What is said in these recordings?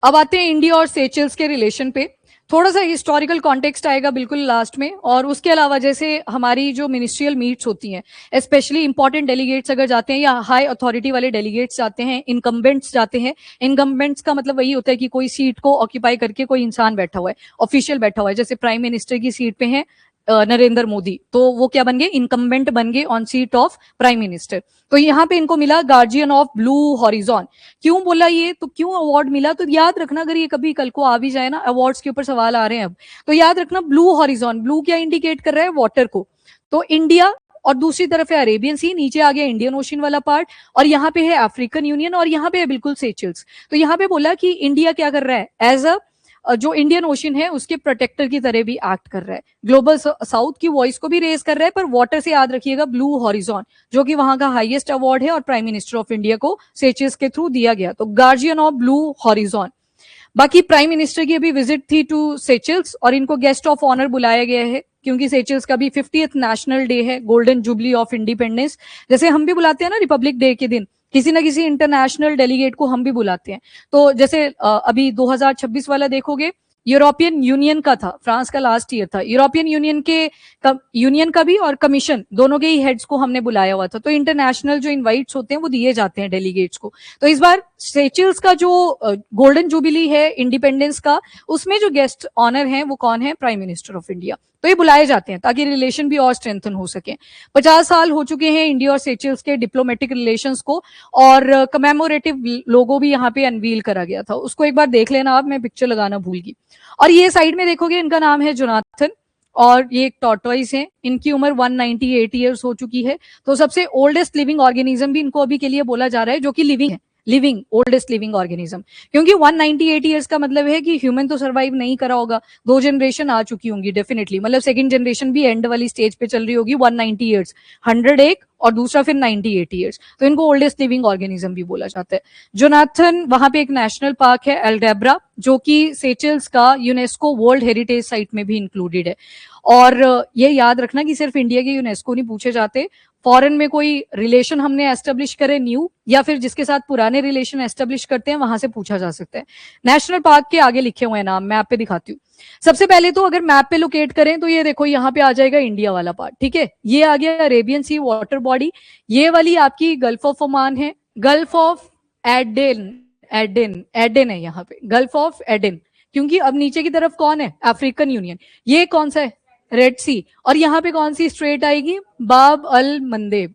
अब आते हैं इंडिया और सेचेल्स के रिलेशन पे। थोड़ा सा हिस्टोरिकल कॉन्टेक्स्ट आएगा बिल्कुल लास्ट में, और उसके अलावा जैसे हमारी जो मिनिस्ट्रियल मीट्स होती हैं, स्पेशली इंपॉर्टेंट डेलीगेट्स अगर जाते हैं या हाई अथॉरिटी वाले डेलीगेट्स जाते हैं, इनकम्बेंट्स जाते हैं। इनकम्बेंट्स का मतलब वही होता है कि कोई सीट को ऑक्यूपाई करके कोई इंसान बैठा हुआ है, ऑफिशियल बैठा हुआ है, जैसे प्राइम मिनिस्टर की सीट पे है नरेंद्र मोदी, तो वो क्या बन गए, इनकम्बेंट बन गए on seat of prime minister. तो यहाँ पे इनको मिला गार्जियन ऑफ ब्लू हॉरिजॉन। क्यों बोला ये, तो क्यों अवार्ड मिला, तो याद रखना, अगर ये कभी कल को आ भी जाए ना, अवार्ड्स के ऊपर सवाल आ रहे हैं अब, तो याद रखना ब्लू हॉरिजॉन, ब्लू क्या इंडिकेट कर रहा है, वाटर को। तो इंडिया और दूसरी तरफ है अरेबियन सी, नीचे आ गया इंडियन ओशन वाला पार्ट, और यहाँ पे है अफ्रीकन यूनियन, और यहाँ पे है बिल्कुल सेचेल्स। तो यहाँ पे बोला कि इंडिया क्या कर रहा है, एज अ जो इंडियन ओशन है उसके प्रोटेक्टर की तरह भी एक्ट कर रहा है, ग्लोबल साउथ की वॉइस को भी रेज कर रहा है, पर वाटर से याद रखिएगा ब्लू हॉरिजॉन, जो कि वहां का हाईएस्ट अवार्ड है और प्राइम मिनिस्टर ऑफ इंडिया को सेचेल्स के थ्रू दिया गया, तो गार्जियन ऑफ ब्लू हॉरिजॉन। बाकी प्राइम मिनिस्टर की अभी विजिट थी टू सेचेल्स, और इनको गेस्ट ऑफ ऑनर बुलाया गया है, क्योंकि सेचेल्स का भी 50th नेशनल डे है, गोल्डन जुबली ऑफ इंडिपेंडेंस। जैसे हम भी बुलाते हैं ना रिपब्लिक डे के दिन किसी ना किसी इंटरनेशनल डेलीगेट को, हम भी बुलाते हैं। तो जैसे अभी 2026 वाला देखोगे, यूरोपियन यूनियन का था, फ्रांस का लास्ट ईयर था, यूरोपियन यूनियन का भी और कमीशन दोनों के ही हेड्स को हमने बुलाया हुआ था। तो इंटरनेशनल जो इनवाइट्स होते हैं वो दिए जाते हैं डेलीगेट्स को। तो इस बार सेचेल्स का जो गोल्डन जुबिली है इंडिपेंडेंस का, उसमें जो गेस्ट ऑनर हैं वो कौन है, प्राइम मिनिस्टर ऑफ इंडिया। तो ये बुलाए जाते हैं ताकि रिलेशन भी और स्ट्रेंथन हो सके। 50 साल हो चुके हैं इंडिया और सेचेल्स के डिप्लोमेटिक रिलेशंस को, और कमेमोरेटिव लोगो भी यहाँ पे अनवील करा गया था, उसको एक बार देख लेना आप, मैं पिक्चर लगाना भूल गई। और ये साइड में देखोगे, इनका नाम है जोनाथन, और ये एक टॉर्टोइस है, इनकी उम्र 198 ईयर्स हो चुकी है। तो सबसे ओल्डेस्ट लिविंग ऑर्गेनिज्म भी इनको अभी के लिए बोला जा रहा है, जो कि लिविंग है, लिविंग ओल्डेस्ट लिविंग ऑर्गेनिज्म, क्योंकि 198 ईयर्स का मतलब है कि ह्यूमन तो सर्वाइव नहीं करा होगा, 2 जनरेशन आ चुकी होंगी डेफिनेटली, मतलब सेकंड जनरेशन भी एंड वाली स्टेज पे चल रही होगी। 190 ईयर्स, 100 एक और दूसरा फिर 98 ईयर्स, तो इनको ओल्डेस्ट लिविंग ऑर्गेनिज्म भी बोला जाता है। जोनाथन, वहां पे एक नेशनल पार्क है एल्डेब्रा, जो कि सेचेल्स का यूनेस्को वर्ल्ड हेरिटेज साइट में भी इंक्लूडेड है। और ये याद रखना कि सिर्फ इंडिया के यूनेस्को नहीं पूछे जाते, फॉरेन में कोई रिलेशन हमने एस्टेब्लिश करे न्यू, या फिर जिसके साथ पुराने रिलेशन एस्टेब्लिश करते हैं, वहां से पूछा जा सकता है। नेशनल पार्क के आगे लिखे हुए हैं नाम, मैप पे दिखाती हूँ। सबसे पहले तो अगर मैप पे लोकेट करें तो ये देखो, यहाँ पे आ जाएगा इंडिया वाला पार्ट, ठीक है, ये आ गया अरेबियन सी वाटर बॉडी, ये वाली आपकी गल्फ ऑफ ओमान है, Gulf of Aden, Aden Aden है यहाँ पे, गल्फ ऑफ एडेन, क्योंकि अब नीचे की तरफ कौन है, अफ्रीकन यूनियन। ये कौन सा है, रेड सी, और यहाँ पे कौन सी स्ट्रेट आएगी, बाब अल मंदेब,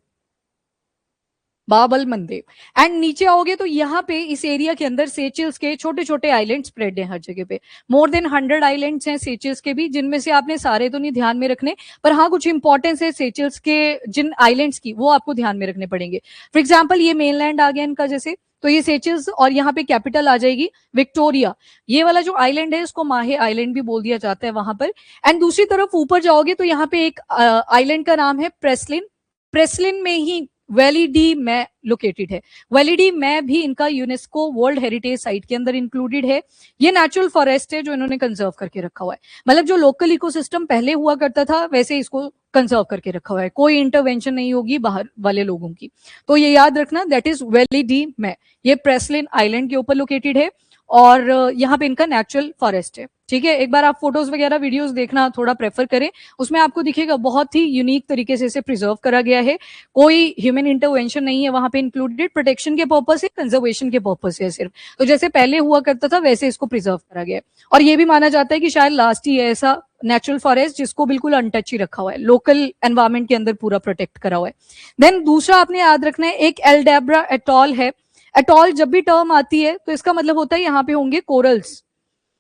बाब अल मंदेब। एंड नीचे आओगे तो यहाँ पे इस एरिया के अंदर सेचेल्स के छोटे छोटे आइलैंड स्प्रेड हैं हर जगह पे, मोर देन 100 आइलैंड्स हैं सेचेल्स के भी, जिनमें से आपने सारे तो नहीं ध्यान में रखने, पर हाँ कुछ इंपॉर्टेंस है सेचेल्स के जिन आइलैंड्स की, वो आपको ध्यान में रखने पड़ेंगे। फॉर एग्जाम्पल ये मेनलैंड आ गया इनका, जैसे तो ये सेचेल्स, और यहाँ पे कैपिटल आ जाएगी विक्टोरिया। ये वाला जो आइलैंड है इसको माहे आइलैंड भी बोल दिया जाता है वहां पर। एंड दूसरी तरफ ऊपर जाओगे तो यहाँ पे एक आइलैंड का नाम है प्रेसलिन, प्रेसलिन में ही वैली डी मै लोकेटेड है। वैली डी मै भी इनका यूनेस्को वर्ल्ड हेरिटेज साइट के अंदर इंक्लूडेड है। ये नेचुरल फॉरेस्ट है जो इन्होंने कंजर्व करके रखा हुआ है, मतलब जो लोकल इकोसिस्टम पहले हुआ करता था वैसे इसको कंजर्व करके रखा हुआ है, कोई इंटरवेंशन नहीं होगी बाहर वाले लोगों की। तो ये याद रखना, दैट इज वैली डी मै, ये प्रेसलिन आइलैंड के ऊपर लोकेटेड है, और यहाँ पे इनका नेचुरल फॉरेस्ट है, ठीक है। एक बार आप फोटोज वगैरह वीडियोस देखना थोड़ा प्रेफर करें, उसमें आपको दिखेगा बहुत ही यूनिक तरीके से इसे प्रिजर्व करा गया है, कोई ह्यूमन इंटरवेंशन नहीं है वहां पे इंक्लूडेड, प्रोटेक्शन के पर्पज से, कंजर्वेशन के पर्पज से सिर्फ, तो जैसे पहले हुआ करता था वैसे इसको प्रिजर्व करा गया है। और ये भी माना जाता है कि शायद लास्ट ही है ऐसा नेचुरल फॉरेस्ट जिसको बिल्कुल अनटच ही रखा हुआ है, लोकल एनवायरमेंट के अंदर पूरा प्रोटेक्ट करा हुआ है। देन दूसरा आपने याद रखना है, एक एल्डेब्रा एटॉल है। एटॉल जब भी टर्म आती है तो इसका मतलब होता है यहाँ पे होंगे कोरल्स।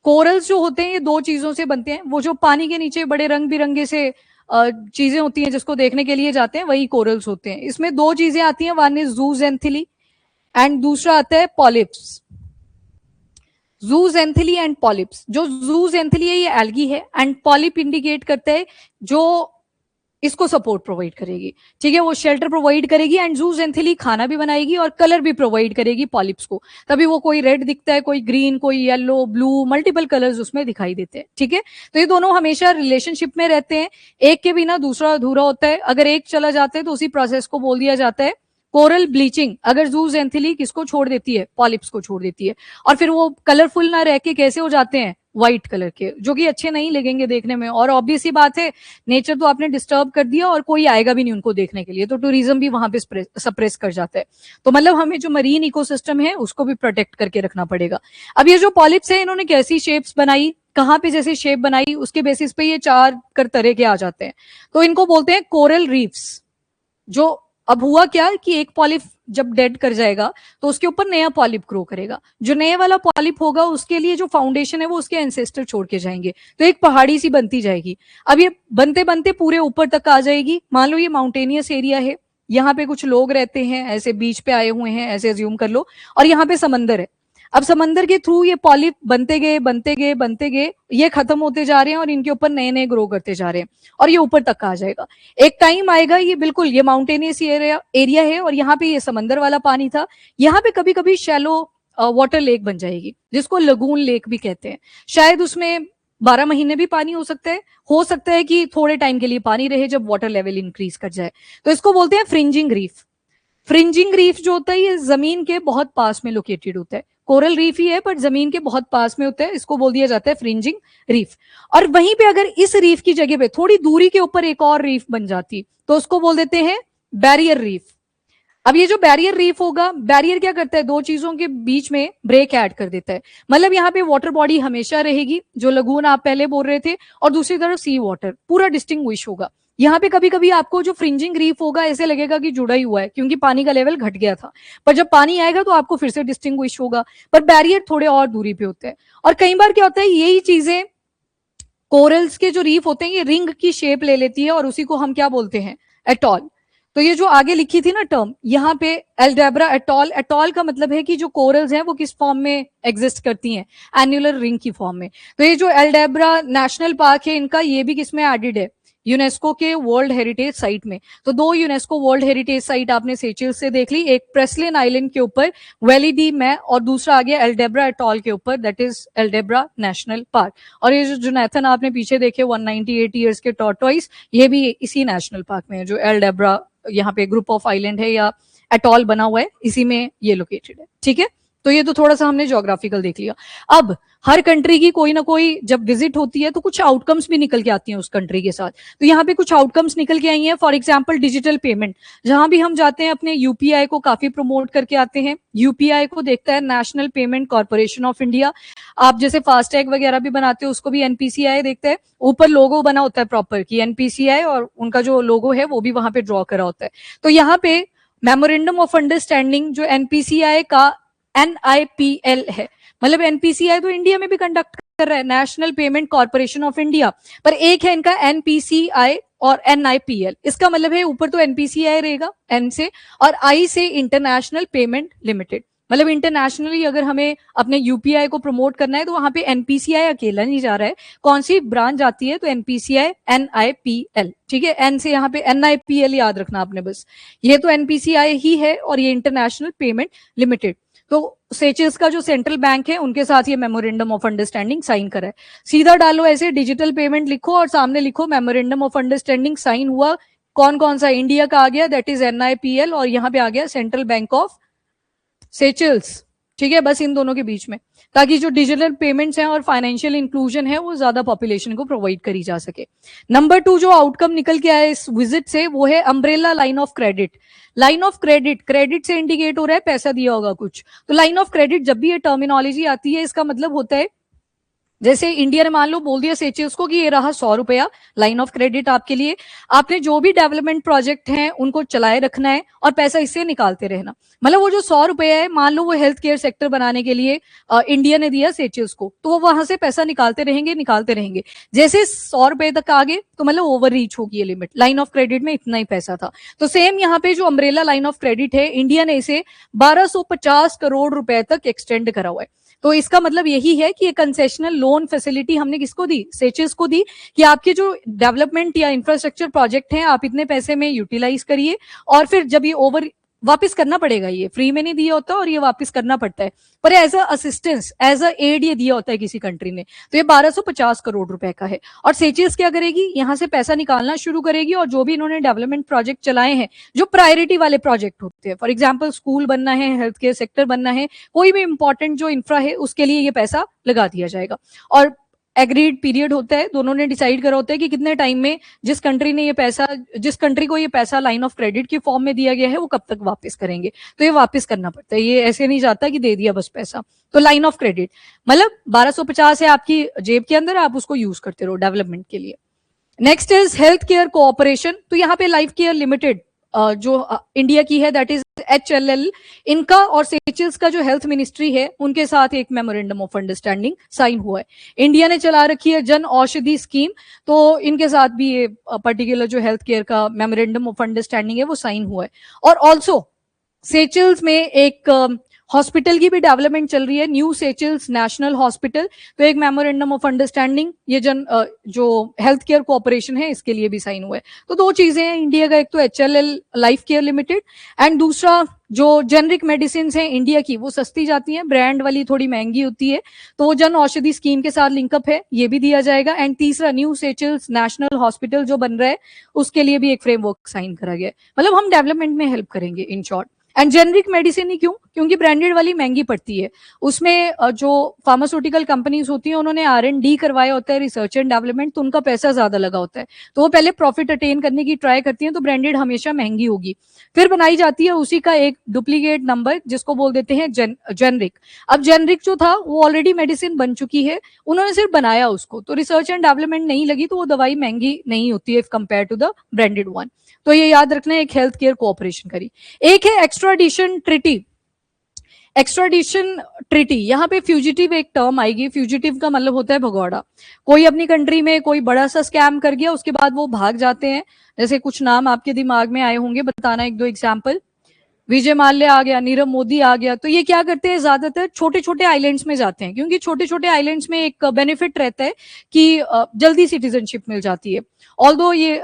कोरल्स जो होते हैं ये दो चीजों से बनते हैं, वो जो पानी के नीचे बड़े रंग बिरंगे से चीजें होती हैं जिसको देखने के लिए जाते हैं, वही कोरल्स होते हैं। इसमें दो चीजें आती हैं, वन इज जूजेंथिली एंड दूसरा आता है पॉलिप्स। जूजेंथिली एंड पॉलिप्स, जो जूजेंथिली है ये एल्गी है, एंड पॉलिप इंडिकेट करता है जो इसको सपोर्ट प्रोवाइड करेगी, ठीक है, वो शेल्टर प्रोवाइड करेगी, एंड जूजेंथिली खाना भी बनाएगी और कलर भी प्रोवाइड करेगी पॉलिप्स को, तभी वो कोई रेड दिखता है, कोई ग्रीन, कोई येलो, ब्लू, मल्टीपल कलर्स उसमें दिखाई देते हैं, ठीक है। तो ये दोनों हमेशा रिलेशनशिप में रहते हैं, एक के बिना दूसरा अधूरा होता है, अगर एक चला जाता है तो उसी प्रोसेस को बोल दिया जाता है कोरल ब्लीचिंग, अगर जूजेंथिली किसको छोड़ देती है, पॉलिप्स को छोड़ देती है, और फिर वो कलरफुल ना रह के कैसे हो जाते हैं, व्हाइट कलर के, जो कि अच्छे नहीं लगेंगे देखने में। और ऑब्वियस ही बात है, नेचर तो आपने डिस्टर्ब कर दिया और कोई आएगा भी नहीं उनको देखने के लिए, तो टूरिज्म भी वहां पे सप्रेस कर जाता है। तो मतलब हमें जो मरीन इकोसिस्टम है उसको भी प्रोटेक्ट करके रखना पड़ेगा। अब ये जो पॉलिप्स है, इन्होंने कैसी शेप्स बनाई, कहां पे जैसे शेप बनाई, उसके बेसिस पे ये चार कर तरह के आ जाते हैं। तो इनको बोलते हैं कोरल रीफ्स। जो अब हुआ क्या कि एक पॉलिप जब डेड कर जाएगा तो उसके ऊपर नया पॉलिप ग्रो करेगा, जो नए वाला पॉलिप होगा उसके लिए जो फाउंडेशन है वो उसके एंसेस्टर छोड़ के जाएंगे, तो एक पहाड़ी सी बनती जाएगी। अब ये बनते बनते पूरे ऊपर तक आ जाएगी। मान लो ये माउंटेनियस एरिया है, यहाँ पे कुछ लोग रहते हैं, ऐसे बीच पे आए हुए हैं, ऐसे अज्यूम कर लो, और यहाँ पे समंदर है। अब समंदर के थ्रू ये पॉलिप बनते गए बनते गए बनते गए, ये खत्म होते जा रहे हैं और इनके ऊपर नए नए ग्रो करते जा रहे हैं, और ये ऊपर तक आ जाएगा। एक टाइम आएगा, ये बिल्कुल ये माउंटेनियस एरिया है और यहाँ पे ये समंदर वाला पानी था, यहाँ पे कभी कभी शैलो वाटर लेक बन जाएगी, जिसको लगून लेक भी कहते हैं। शायद उसमें 12 महीने भी पानी हो सकता है कि थोड़े टाइम के लिए पानी रहे जब वाटर लेवल इंक्रीज कर जाए, तो इसको बोलते हैं फ्रिंजिंग रीफ। फ्रिंजिंग रीफ जो होता है ये जमीन के बहुत पास में लोकेटेड होता है, कोरल रीफ ही है पर जमीन के बहुत पास में होता है, इसको बोल दिया जाता है फ्रिंजिंग रीफ। और वहीं पे अगर इस रीफ की जगह पे थोड़ी दूरी के ऊपर एक और रीफ बन जाती तो उसको बोल देते हैं बैरियर रीफ। अब ये जो बैरियर रीफ होगा, बैरियर क्या करता है, दो चीजों के बीच में ब्रेक ऐड कर देता है, मतलब यहाँ पे वाटर बॉडी हमेशा रहेगी, जो लगून आप पहले बोल रहे थे, और दूसरी तरफ सी वाटर पूरा डिस्टिंग्विश होगा। यहाँ पे कभी कभी आपको जो फ्रिंजिंग रीफ होगा ऐसे लगेगा कि जुड़ा ही हुआ है, क्योंकि पानी का लेवल घट गया था, पर जब पानी आएगा तो आपको फिर से डिस्टिंग्विश होगा, पर बैरियर थोड़े और दूरी पे होते हैं। और कई बार क्या होता है, यही चीजें कोरल्स के जो रीफ होते हैं ये रिंग की शेप ले लेती है, और उसी को हम क्या बोलते हैं, एटॉल। तो ये जो आगे लिखी थी ना टर्म, यहाँ पे एल्डेब्रा एटॉल, एटॉल का मतलब है कि जो कोरल्स हैं वो किस फॉर्म में एग्जिस्ट करती हैं, एन्युलर रिंग की फॉर्म में। तो ये जो एल्डेब्रा नेशनल पार्क है इनका, ये भी किसमें एडेड है, यूनेस्को के वर्ल्ड हेरिटेज साइट में। तो दो यूनेस्को वर्ल्ड हेरिटेज साइट आपने सेचेल्स से देख ली, एक प्रेसलिन आइलैंड के ऊपर वैली डी में, और दूसरा आ गया एल्डेब्रा एटॉल के ऊपर, दैट इज एल्डेब्रा नेशनल पार्क। और ये जो जोनाथन आपने पीछे देखे 198 ईयर्स के टॉर्टोइस, ये भी इसी नेशनल पार्क में है, जो एल्डेब्रा यहाँ पे ग्रुप ऑफ आइलैंड है या एटॉल बना हुआ है, इसी में ये लोकेटेड है। ठीक है, तो ये तो थोड़ा सा हमने ज्योग्राफिकल देख लिया। अब हर कंट्री की कोई ना कोई जब विजिट होती है तो कुछ आउटकम्स भी निकल के आती हैं उस कंट्री के साथ, तो यहाँ पे कुछ आउटकम्स निकल के आई हैं। फॉर एग्जांपल डिजिटल पेमेंट, जहां भी हम जाते हैं अपने यूपीआई को काफी प्रमोट करके आते हैं। यूपीआई को देखता है national payment corporation of India. आप जैसे फास्टैग वगैरह भी बनाते हो उसको भी एनपीसीआई देखता है, ऊपर लोगो बना होता है प्रॉपर की एनपीसीआई, और उनका जो लोगो है वो भी वहां पे ड्रॉ करा होता है। तो यहाँ पे मेमोरेंडम ऑफ अंडरस्टैंडिंग जो एनपीसीआई का NIPL है, मतलब एनपीसीआई तो इंडिया में भी कंडक्ट कर रहा है, national payment corporation of India, पर एक है इनका NPCI और NIPL। इसका मतलब है ऊपर तो NPCI रहेगा N से, और I से इंटरनेशनल पेमेंट लिमिटेड, मतलब इंटरनेशनली अगर हमें अपने यूपीआई को प्रमोट करना है तो वहां पे एनपीसीआई अकेला नहीं जा रहा है, कौन सी ब्रांच जाती है, तो एनपीसीआई NIPL। ठीक है, एन से यहाँ पे NIPL याद रखना आपने बस, ये तो एनपीसीआई ही है और ये इंटरनेशनल पेमेंट लिमिटेड। तो सेचेल्स का जो सेंट्रल बैंक है उनके साथ ये मेमोरेंडम ऑफ अंडरस्टैंडिंग साइन करा है। सीधा डालो ऐसे डिजिटल पेमेंट लिखो और सामने लिखो मेमोरेंडम ऑफ अंडरस्टैंडिंग साइन हुआ, कौन कौन सा, इंडिया का आ गया दैट इज NIPL, और यहाँ पे आ गया सेंट्रल बैंक ऑफ सेचेल्स। ठीक है, बस इन दोनों के बीच में, ताकि जो डिजिटल पेमेंट्स हैं और फाइनेंशियल इंक्लूजन है वो ज्यादा पॉपुलेशन को प्रोवाइड करी जा सके। नंबर 2 जो आउटकम निकल के आया इस विजिट से वो है umbrella line of credit. Line of credit, credit से इंडिकेट हो रहा है पैसा दिया होगा कुछ, तो लाइन ऑफ क्रेडिट जब भी ये टर्मिनोलॉजी आती है इसका मतलब होता है, जैसे इंडिया ने मान लो बोल दिया सेचेल्स को कि ये रहा 100 रुपया लाइन ऑफ क्रेडिट आपके लिए, आपने जो भी डेवलपमेंट प्रोजेक्ट हैं उनको चलाए रखना है और पैसा इससे निकालते रहना। मतलब वो जो 100 रुपया है, मान लो वो हेल्थ केयर सेक्टर बनाने के लिए इंडिया ने दिया सेचेल्स को, तो वो वहां से पैसा निकालते रहेंगे। जैसे 100 रुपए तक आगे तो मतलब ओवर रीच होगी ये लिमिट, लाइन ऑफ क्रेडिट में इतना ही पैसा था। तो सेम यहाँ पे जो अम्ब्रेला लाइन ऑफ क्रेडिट है, इंडिया ने इसे 1250 करोड़ रुपए तक एक्सटेंड करा हुआ है। तो इसका मतलब यही है कि ये कंसेशनल लोन फैसिलिटी हमने किसको दी, सेचेल्स को दी, कि आपके जो डेवलपमेंट या इंफ्रास्ट्रक्चर प्रोजेक्ट हैं आप इतने पैसे में यूटिलाइज करिए, और फिर जब ये ओवर वापस करना पड़ेगा, ये फ्री में नहीं दिया होता और ये वापस करना पड़ता है, पर as a assistance, as a aid ये दिया होता है किसी कंट्री ने। तो ये 1250 करोड़ रुपए का है। और सेचेल्स क्या करेगी, यहां से पैसा निकालना शुरू करेगी और जो भी इन्होंने डेवलपमेंट प्रोजेक्ट चलाए हैं, जो प्रायोरिटी वाले प्रोजेक्ट होते हैं, फॉर एग्जाम्पल स्कूल बनना है, हेल्थ केयर सेक्टर बनना है, कोई भी इंपॉर्टेंट जो इंफ्रा है, उसके लिए ये पैसा लगा दिया जाएगा। और एग्रीड पीरियड होता है, दोनों ने डिसाइड करा होता है कि कितने टाइम में जिस कंट्री ने ये पैसा, जिस कंट्री को ये पैसा लाइन ऑफ क्रेडिट के फॉर्म में दिया गया है, वो कब तक वापस करेंगे। तो ये वापस करना पड़ता है, ये ऐसे नहीं जाता कि दे दिया बस पैसा। तो लाइन ऑफ क्रेडिट मतलब 1250 है आपकी जेब के अंदर, आप उसको यूज करते रहो डेवलपमेंट के लिए। Next is health care cooperation. तो यहाँ पे लाइफ केयर लिमिटेड जो इंडिया की है, दैट इज HLL, इनका और सेचेल्स का जो हेल्थ मिनिस्ट्री है, उनके साथ एक मेमोरेंडम ऑफ अंडरस्टैंडिंग साइन हुआ है। इंडिया ने चला रखी है जन औषधि स्कीम, तो इनके साथ भी ये पर्टिकुलर जो हेल्थ केयर का मेमोरेंडम ऑफ अंडरस्टैंडिंग है वो साइन हुआ है। और ऑल्सो सेचेल्स में एक हॉस्पिटल की भी डेवलपमेंट चल रही है, न्यू सेचेल्स नेशनल हॉस्पिटल। तो एक मेमोरेंडम ऑफ अंडरस्टैंडिंग ये जो हेल्थ केयर कोऑपरेशन है, इसके लिए भी साइन हुआ है। तो दो चीजें हैं इंडिया का, एक तो HLL life care limited, and दूसरा जो जेनरिक मेडिसिन है इंडिया की, वो सस्ती जाती हैं, ब्रांड वाली थोड़ी महंगी होती है, तो वो जन औषधि स्कीम के साथ लिंकअप है, ये भी दिया जाएगा। एंड तीसरा न्यू सेचेल्स नेशनल हॉस्पिटल जो बन रहा है, उसके लिए भी एक फ्रेमवर्क साइन करा गया है। मतलब हम डेवलपमेंट में हेल्प करेंगे in short. And generic medicine ही क्यों, क्योंकि ब्रांडेड वाली महंगी पड़ती है, उसमें जो फार्मास्यूटिकल कंपनीज होती हैं, उन्होंने R&D करवाया होता है, रिसर्च एंड डेवलपमेंट, तो उनका पैसा ज्यादा लगा होता है, तो वो पहले प्रॉफिट अटेन करने की ट्राई करती हैं, तो ब्रांडेड हमेशा महंगी होगी। फिर बनाई जाती है उसी का एक डुप्लीकेट नंबर, जिसको बोल देते हैं जेनरिक। अब जेनरिक जो था वो ऑलरेडी मेडिसिन बन चुकी है, उन्होंने सिर्फ बनाया उसको, तो रिसर्च एंड डेवलपमेंट नहीं लगी, तो वो दवाई महंगी नहीं होती है compare to the branded one. तो ये याद रखना है, एक हेल्थ केयर कोऑपरेशन करी। एक है एक्स्ट्राडिशन ट्रिटी। एक्स्ट्राडिशन ट्रिटी, यहाँ पे फ्यूजिटिव एक टर्म आएगी। फ्यूजिटिव का मतलब होता है भगौड़ा। कोई अपनी कंट्री में कोई बड़ा सा स्कैम कर गया, उसके बाद वो भाग जाते हैं। जैसे कुछ नाम आपके दिमाग में आए होंगे, बताना एक दो एग्जाम्पल। विजय माल्या आ गया, नीरव मोदी आ गया। तो ये क्या करते हैं, ज्यादातर छोटे छोटे आइलैंड्स में जाते हैं, क्योंकि छोटे छोटे आइलैंड्स में एक बेनिफिट रहता है कि जल्दी सिटीजनशिप मिल जाती है। ऑल्दो ये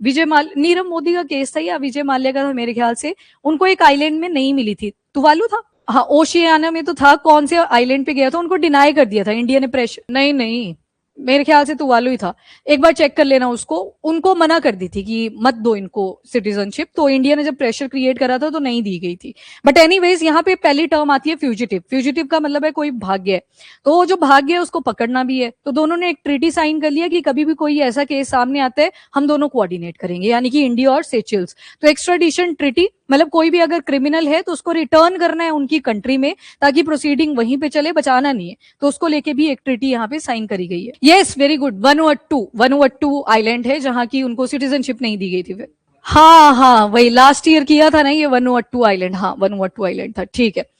नीरव मोदी का केस था या विजय माल्या का था मेरे ख्याल से, उनको एक आइलैंड में नहीं मिली थी, तुवालू था, हाँ ओशियाना में तो था, कौन से आइलैंड पे गया था, उनको डिनाई कर दिया था इंडिया ने, प्रेशर नहीं नहीं मेरे ख्याल से तुवालू ही था, एक बार चेक कर लेना उसको। उनको मना कर दी थी कि मत दो इनको सिटीजनशिप, तो इंडिया ने जब प्रेशर क्रिएट करा था तो नहीं दी गई थी। बट एनीवेज यहाँ पे पहली टर्म आती है फ्यूजिटिव। फ्यूजिटिव का मतलब है कोई भाग गया है, तो वो जो भाग गया उसको पकड़ना भी है। तो दोनों ने एक ट्रीटी साइन कर लिया कि कभी भी कोई ऐसा केस सामने आता है, हम दोनों कोऑर्डिनेट करेंगे, यानी कि इंडिया और सेचेल्स। तो एक्स्ट्राडिशन ट्रीटी मतलब कोई भी अगर क्रिमिनल है तो उसको रिटर्न करना है उनकी कंट्री में, ताकि प्रोसीडिंग वहीं पे चले, बचाना नहीं है। तो उसको लेके भी एक ट्रीटी यहाँ पे साइन करी गई है। यस वेरी गुड, वनुअट्टू आइलैंड है जहां की उनको सिटीजनशिप नहीं दी गई थी फिर। हाँ हाँ वही लास्ट ईयर किया था ना ये वनुअट्टू आइलैंड, हाँ वनुअट्टू आइलैंड था, ठीक है।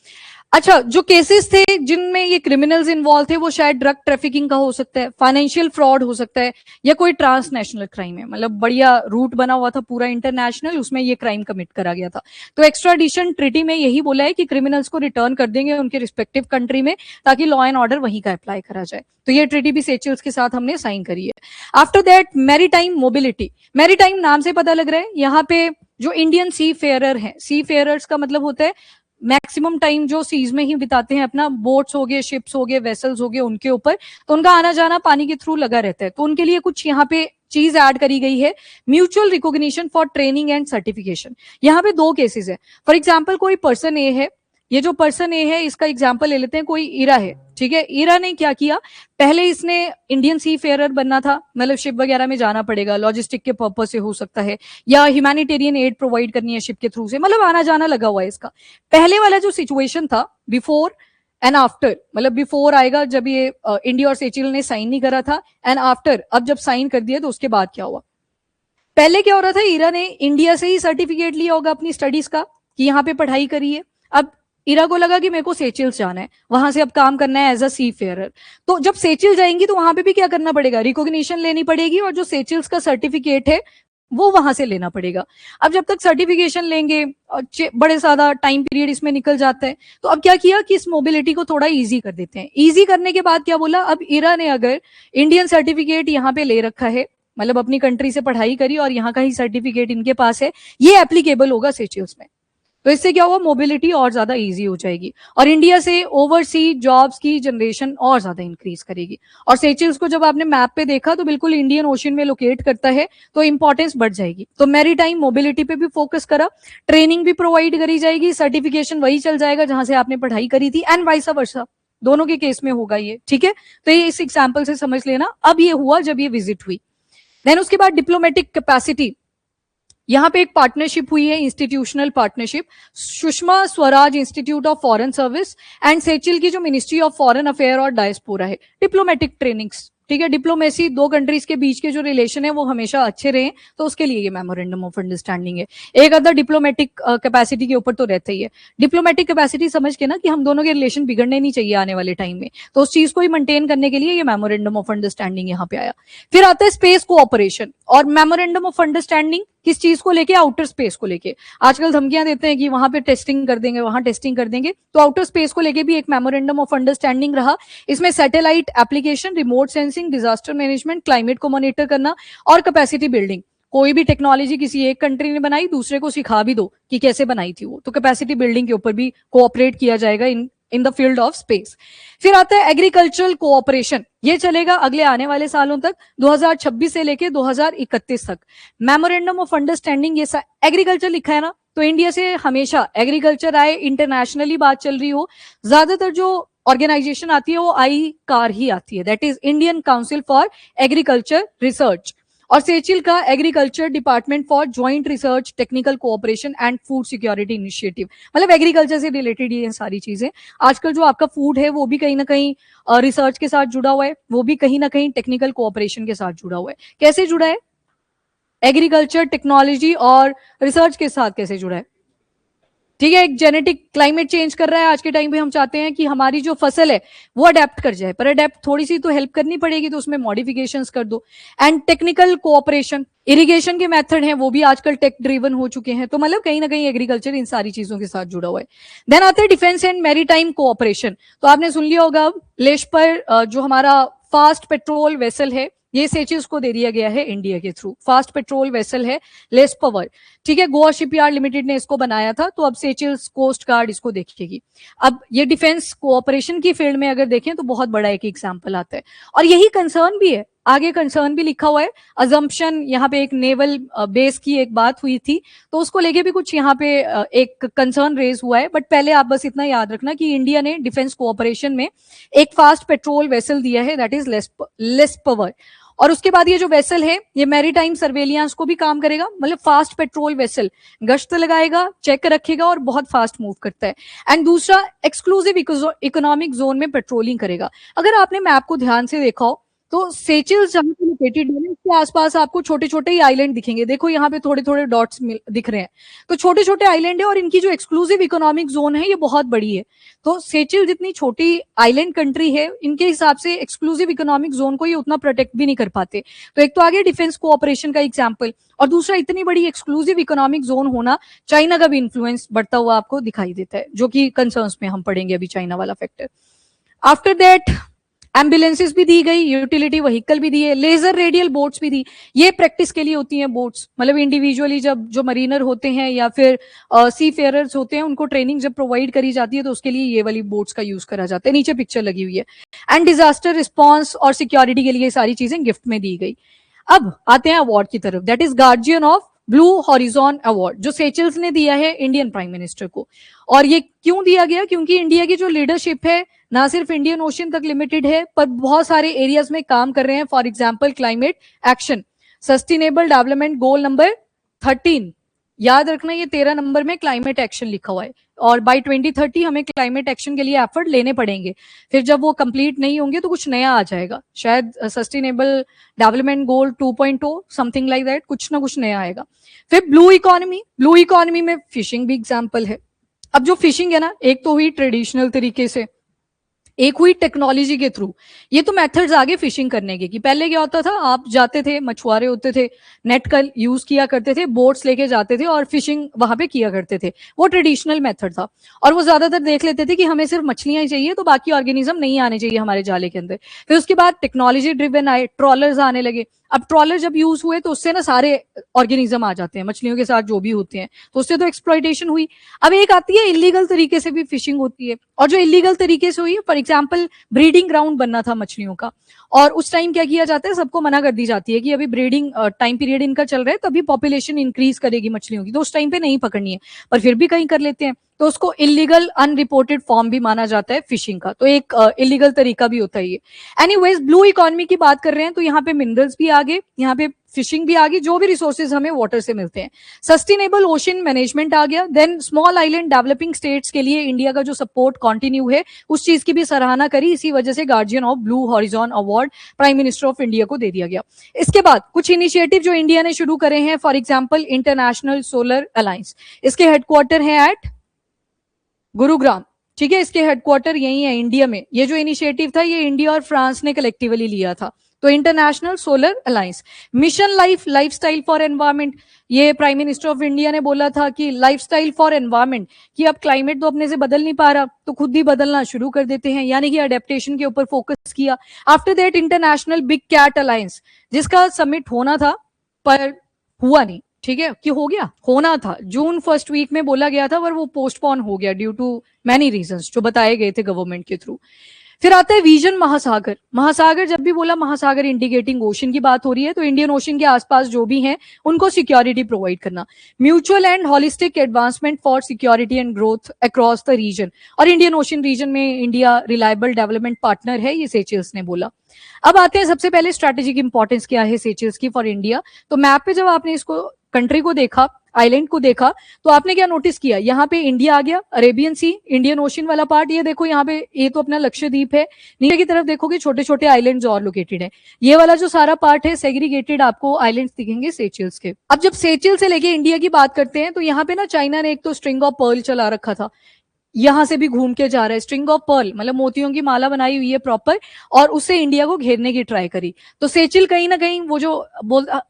अच्छा, जो केसेस थे जिनमें ये क्रिमिनल्स इन्वॉल्व थे, वो शायद ड्रग ट्रैफिकिंग का हो सकता है, फाइनेंशियल फ्रॉड हो सकता है, या कोई ट्रांसनेशनल क्राइम है, मतलब बढ़िया रूट बना हुआ था पूरा इंटरनेशनल, उसमें ये क्राइम कमिट करा गया था। तो एक्स्ट्राडिशन ट्रीटी में यही बोला है कि क्रिमिनल्स को रिटर्न कर देंगे उनके रिस्पेक्टिव कंट्री में, ताकि लॉ एंड ऑर्डर वहीं का अप्लाई करा जाए। तो ये ट्रीटी भी सेचेल्स के साथ हमने साइन करी है। After that maritime mobility. Maritime नाम से पता लग रहा है, यहाँ पे जो इंडियन सी फेयरर है, सी फेयरर्स का मतलब होता है मैक्सिमम टाइम जो सीज में ही बिताते हैं अपना, बोट्स हो गए, शिप्स हो गए, वेसल्स हो गए, उनके ऊपर, तो उनका आना जाना पानी के थ्रू लगा रहता है। तो उनके लिए कुछ यहाँ पे चीज ऐड करी गई है, mutual recognition for training and certification. यहाँ पे दो केसेस है। फॉर एग्जाम्पल कोई पर्सन ए है, ये जो पर्सन ए है इसका एग्जाम्पल ले लेते हैं, कोई ईरा है, ठीक है। ईरा ने क्या किया, पहले इसने इंडियन सी फेयरर बनना था, मतलब शिप वगैरह में जाना पड़ेगा, लॉजिस्टिक के पर्पज से हो सकता है, या ह्यूमैनिटेरियन एड प्रोवाइड करनी है शिप के थ्रू से, मतलब आना जाना लगा हुआ है इसका। पहले वाला जो सिचुएशन था, बिफोर एंड आफ्टर, मतलब बिफोर आएगा जब ये इंडिया और सेचेल ने साइन नहीं करा था, एंड आफ्टर अब जब साइन कर दिया तो उसके बाद क्या हुआ। पहले क्या हो रहा था, ईरा ने इंडिया से ही सर्टिफिकेट लिया होगा अपनी स्टडीज का कि यहाँ पे पढ़ाई करी है। अब ईरा को लगा कि मेरे को सेचेल्स जाना है, वहां से अब काम करना है एज अ सी फेयरर। तो जब सेचेल जाएंगी तो वहां पे भी क्या करना पड़ेगा, रिकॉग्निशन लेनी पड़ेगी, और जो सेचेल्स का सर्टिफिकेट है वो वहां से लेना पड़ेगा। अब जब तक सर्टिफिकेशन लेंगे बड़े ज्यादा टाइम पीरियड इसमें निकल जाता है। तो अब क्या किया कि इस मोबिलिटी को थोड़ा इजी कर देते हैं। इजी करने के बाद क्या बोला, अब ईरा ने अगर इंडियन सर्टिफिकेट यहाँ पे ले रखा है, मतलब अपनी कंट्री से पढ़ाई करी और यहाँ का ही सर्टिफिकेट इनके पास है, ये एप्लीकेबल होगा सेचेल्स में। तो इससे क्या होगा, मोबिलिटी और ज्यादा इजी हो जाएगी और इंडिया से ओवरसी जॉब्स की जनरेशन और ज्यादा इंक्रीज करेगी। और सेचेल्स को जब आपने मैप पे देखा तो बिल्कुल इंडियन ओशन में लोकेट करता है, तो इंपॉर्टेंस बढ़ जाएगी। तो मैरीटाइम मोबिलिटी पे भी फोकस करा, ट्रेनिंग भी प्रोवाइड करी जाएगी, सर्टिफिकेशन वही चल जाएगा जहां से आपने पढ़ाई करी थी, एंड वाइस वर्सा, दोनों के केस में होगा ये, ठीक है। तो ये इस एग्जाम्पल से समझ लेना। अब ये हुआ जब ये विजिट हुई, देन उसके बाद डिप्लोमेटिक कैपेसिटी, यहाँ पे एक पार्टनरशिप हुई है, institutional partnership, Sushma Swaraj institute of foreign service and Seychelles की जो मिनिस्ट्री ऑफ फॉरेन अफेयर और डायस्पोरा है, डिप्लोमेटिक ट्रेनिंग्स, ठीक है। डिप्लोमेसी, दो कंट्रीज के बीच के जो रिलेशन है वो हमेशा अच्छे रहे, तो उसके लिए ये मेमोरेंडम ऑफ अंडरस्टैंडिंग है। एक अदर डिप्लोमेटिक कैपेसिटी के ऊपर तो रहता ही है। डिप्लोमेटिक कैपेसिटी समझ के ना कि हम दोनों के रिलेशन बिगड़ने नहीं चाहिए आने वाले टाइम में, तो उस चीज को ही मेंटेन करने के लिए ये मेमोरेंडम ऑफ अंडरस्टैंडिंग यहाँ पे आया। फिर आता है स्पेस कोऑपरेशन और मेमोरेंडम ऑफ अंडरस्टैंडिंग किस चीज को लेके, आउटर स्पेस को लेके। आजकल धमकियां देते हैं कि वहां पे टेस्टिंग कर देंगे, वहां टेस्टिंग कर देंगे, तो आउटर स्पेस को लेके भी एक मेमोरेंडम ऑफ अंडरस्टैंडिंग रहा। इसमें satellite application, remote sensing, disaster management, climate को मॉनिटर करना और कैपेसिटी बिल्डिंग। कोई भी टेक्नोलॉजी किसी एक कंट्री ने बनाई, दूसरे को सिखा भी दो कि कैसे बनाई थी वो, तो कैपेसिटी बिल्डिंग के ऊपर भी कोऑपरेट किया जाएगा in the field of space. फिर आता है एग्रीकल्चरल कोऑपरेशन, ये चलेगा अगले आने वाले सालों तक, 2026 से लेके 2031 तक। मेमोरेंडम ऑफ अंडरस्टैंडिंग, ये एग्रीकल्चर लिखा है ना, तो इंडिया से हमेशा एग्रीकल्चर आए, इंटरनेशनली बात चल रही हो, ज्यादातर जो ऑर्गेनाइजेशन आती है वो आई कार ही आती है, that is Indian council for agriculture research, और सेचिल का agriculture department for joint research, technical cooperation and food security initiative. मतलब एग्रीकल्चर से रिलेटेड ये सारी चीजें। आजकल जो आपका फूड है वो भी कहीं ना कहीं रिसर्च के साथ जुड़ा हुआ है, वो भी कहीं ना कहीं टेक्निकल कोऑपरेशन के साथ जुड़ा हुआ है। कैसे जुड़ा है? एग्रीकल्चर, टेक्नोलॉजी और रिसर्च के साथ कैसे जुड़ा है? ठीक है, एक जेनेटिक क्लाइमेट चेंज कर रहा है आज के टाइम पे, हम चाहते हैं कि हमारी जो फसल है वो अडेप्ट कर जाए, पर अडेप्ट थोड़ी सी तो हेल्प करनी पड़ेगी, तो उसमें मॉडिफिकेशंस कर दो। एंड टेक्निकल कोऑपरेशन, इरिगेशन के मेथड हैं वो भी आजकल टेक ड्रिवन हो चुके हैं, तो मतलब कहीं ना कहीं एग्रीकल्चर इन सारी चीजों के साथ जुड़ा हुआ है। देन आते हैं डिफेंस एंड मैरीटाइम कोऑपरेशन, तो आपने सुन लिया होगा लेश पर जो हमारा फास्ट पेट्रोल वेसल है, ये सेचेल्स को दे दिया गया है इंडिया के थ्रू। फास्ट पेट्रोल वेसल है लेस पावर, ठीक है, गोवा शिपयार्ड लिमिटेड ने इसको बनाया था, तो अब सेचेल्स कोस्ट गार्ड इसको देखेगी। अब ये डिफेंस कोऑपरेशन की फील्ड में अगर देखें तो बहुत बड़ा एक एग्जांपल आता है, और यही कंसर्न भी है, आगे कंसर्न भी लिखा हुआ है। अजम्पशन, यहाँ पे एक नेवल बेस की एक बात हुई थी, तो उसको लेके भी कुछ यहाँ पे एक कंसर्न रेज हुआ है, बट पहले आप बस इतना याद रखना कि इंडिया ने डिफेंस कोऑपरेशन में एक फास्ट पेट्रोल वेसल दिया है, दैट इज लेस पावर। और उसके बाद ये जो वेसल है ये मैरीटाइम सर्वेलियंस को भी काम करेगा, मतलब फास्ट पेट्रोल वेसल गश्त लगाएगा, चेक रखेगा और बहुत फास्ट मूव करता है। एंड दूसरा, एक्सक्लूसिव इकोनॉमिक जोन में पेट्रोलिंग करेगा। अगर आपने मैप को ध्यान से देखा हो तो सेचेल्स जहां पे लोकेटेड है उसके आसपास आपको छोटे छोटे ही आइलैंड दिखेंगे, देखो यहाँ पे थोड़े थोड़े डॉट्स दिख रहे हैं, तो छोटे छोटे आइलैंड है और इनकी जो एक्सक्लूसिव इकोनॉमिक जोन है ये बहुत बड़ी है। तो सेचेल जितनी छोटी आइलैंड कंट्री है, इनके हिसाब से एक्सक्लूसिव इकोनॉमिक जोन को ये उतना प्रोटेक्ट भी नहीं कर पाते। तो एक तो आगे डिफेंस कोऑपरेशन का एग्जाम्पल, और दूसरा इतनी बड़ी एक्सक्लूसिव इकोनॉमिक जोन होना, चाइना का भी इन्फ्लुएंस बढ़ता हुआ आपको दिखाई देता है, जो कि कंसर्न्स में हम पढ़ेंगे अभी चाइना वाला फैक्टर। आफ्टर दैट एम्बुलेंसेस भी दी गई, यूटिलिटी व्हीकल भी दिए, लेजर रेडियल बोट्स भी दी। ये प्रैक्टिस के लिए होती हैं बोट्स, मतलब इंडिविजुअली जब जो मरीनर होते हैं या फिर सी फेयरर्स होते हैं उनको ट्रेनिंग जब प्रोवाइड करी जाती है तो उसके लिए ये वाली बोट्स का यूज करा जाता है। नीचे पिक्चर लगी हुई है। एंड डिजास्टर रिस्पॉन्स और सिक्योरिटी के लिए सारी चीजें गिफ्ट में दी गई। अब आते हैं अवार्ड की तरफ, that is guardian of blue horizon award, जो सेचेल्स ने दिया है इंडियन प्राइम मिनिस्टर को। और ये क्यों दिया गया? क्योंकि इंडिया की जो लीडरशिप है ना सिर्फ इंडियन ओशन तक लिमिटेड है, पर बहुत सारे एरियाज में काम कर रहे हैं। For example climate action, sustainable development goal number 13, याद रखना ये 13 नंबर में क्लाइमेट एक्शन लिखा हुआ है, और बाय 2030 हमें क्लाइमेट एक्शन के लिए एफर्ट लेने पड़ेंगे। फिर जब वो कंप्लीट नहीं होंगे तो कुछ नया आ जाएगा, शायद sustainable development goal 2.0 something like that, कुछ ना कुछ नया आएगा। फिर ब्लू इकोनॉमी, ब्लू इकोनॉमी में फिशिंग भी एग्जाम्पल है। अब जो फिशिंग है ना, एक तो हुई ट्रेडिशनल तरीके से, एक हुई टेक्नोलॉजी के थ्रू। ये तो मेथड्स आगे फिशिंग करने के, कि पहले क्या होता था, आप जाते थे, मछुआरे होते थे, नेट का यूज किया करते थे, बोट्स लेके जाते थे और फिशिंग वहां पे किया करते थे, वो ट्रेडिशनल मेथड था। और वो ज्यादातर देख लेते थे कि हमें सिर्फ मछलियां ही चाहिए, तो बाकी ऑर्गेनिज्म नहीं आने चाहिए हमारे जाले के अंदर। फिर उसके बाद टेक्नोलॉजी ड्रिवन आए, ट्रॉलर्स आने लगे। अब ट्रॉलर जब यूज हुए तो उससे ना सारे ऑर्गेनिज्म आ जाते हैं, मछलियों के साथ जो भी होते हैं, तो उससे तो एक्सप्लॉइटेशन हुई। अब एक आती है इलीगल तरीके से भी फिशिंग होती है, और जो इलीगल तरीके से हुई है, फॉर एग्जाम्पल ब्रीडिंग ग्राउंड बनना था मछलियों का, और उस टाइम क्या किया जाता है, सबको मना कर दी जाती है कि अभी ब्रीडिंग टाइम पीरियड इनका चल रहा है, तभी पॉपुलेशन इंक्रीज करेगी मछलियों की, तो उस टाइम पे नहीं पकड़नी है, पर फिर भी कहीं कर लेते हैं, तो उसको इलीगल अनरिपोर्टेड फॉर्म भी माना जाता है फिशिंग का, तो एक इलीगल तरीका भी होता है ये। एनीवेज, ब्लू इकोनॉमी की बात कर रहे हैं तो यहाँ पे मिनरल्स भी आगे, यहाँ पे फिशिंग भी आगे, जो भी रिसोर्सेज हमें वाटर से मिलते हैं। सस्टेनेबल ओशन मैनेजमेंट आ गया। Then small island developing states के लिए इंडिया का जो सपोर्ट कंटिन्यू है, उस चीज की भी सराहना करी, इसी वजह से guardian of blue horizon award prime minister of India को दे दिया गया। इसके बाद कुछ इनिशिएटिव जो इंडिया ने शुरू करे हैं, for example international solar alliance, इसके हेडक्वार्टर है एट गुरुग्राम, ठीक है, इसके हेडक्वार्टर यही है इंडिया में। ये जो इनिशिएटिव था ये इंडिया और फ्रांस ने कलेक्टिवली लिया था। तो international solar alliance, mission life lifestyle for environment, ये प्राइम मिनिस्टर ऑफ इंडिया ने बोला था कि लाइफस्टाइल फॉर एनवायरमेंट, कि अब क्लाइमेट तो अपने से बदल नहीं पा रहा, तो खुद ही बदलना शुरू कर देते हैं, यानी कि अडेप्टेशन के ऊपर फोकस किया। After that international big cat alliance, जिसका समिट होना था पर हुआ नहीं, ठीक है, कि हो गया, होना था जून फर्स्ट वीक में बोला गया था, पर वो पोस्टपोन हो गया ड्यू टू मैनी रीजंस जो बताए गए थे गवर्नमेंट के थ्रू। फिर आता है विजन महासागर। महासागर, जब भी बोला महासागर इंडिकेटिंग ओशन की बात हो रही है, तो इंडियन ओशन के आसपास जो भी हैं उनको सिक्योरिटी प्रोवाइड करना। Mutual and holistic advancement for security and growth across the region, और इंडियन ओशन रीजन में इंडिया रिलायबल डेवलपमेंट पार्टनर है, ये सेचेल्स ने बोला। अब आते हैं सबसे पहले स्ट्रैटेजिक इंपॉर्टेंस क्या है सेचेल्स की फॉर इंडिया। तो मैप पे जब आपने इसको कंट्री को देखा, आइलैंड को देखा, तो आपने क्या नोटिस किया, यहाँ पे इंडिया आ गया, अरेबियन सी, इंडियन ओशन वाला पार्ट, ये देखो यहाँ पे, ये तो अपना लक्षद्वीप है, नीचे की तरफ देखोगे छोटे छोटे आइलैंड्स और लोकेटेड है, ये वाला जो सारा पार्ट है सेग्रीगेटेड आपको आइलैंड्स दिखेंगे सेचेल्स के। अब जब सेचेल से लेके इंडिया की बात करते हैं, तो यहाँ पे ना चाइना ने एक तो स्ट्रिंग ऑफ पर्ल चला रखा था, यहां से भी घूम के जा रहा है, स्ट्रिंग ऑफ पर्ल मतलब मोतियों की माला बनाई हुई है प्रॉपर, और उससे इंडिया को घेरने की ट्राई करी। तो सेचिल कहीं ना कहीं वो जो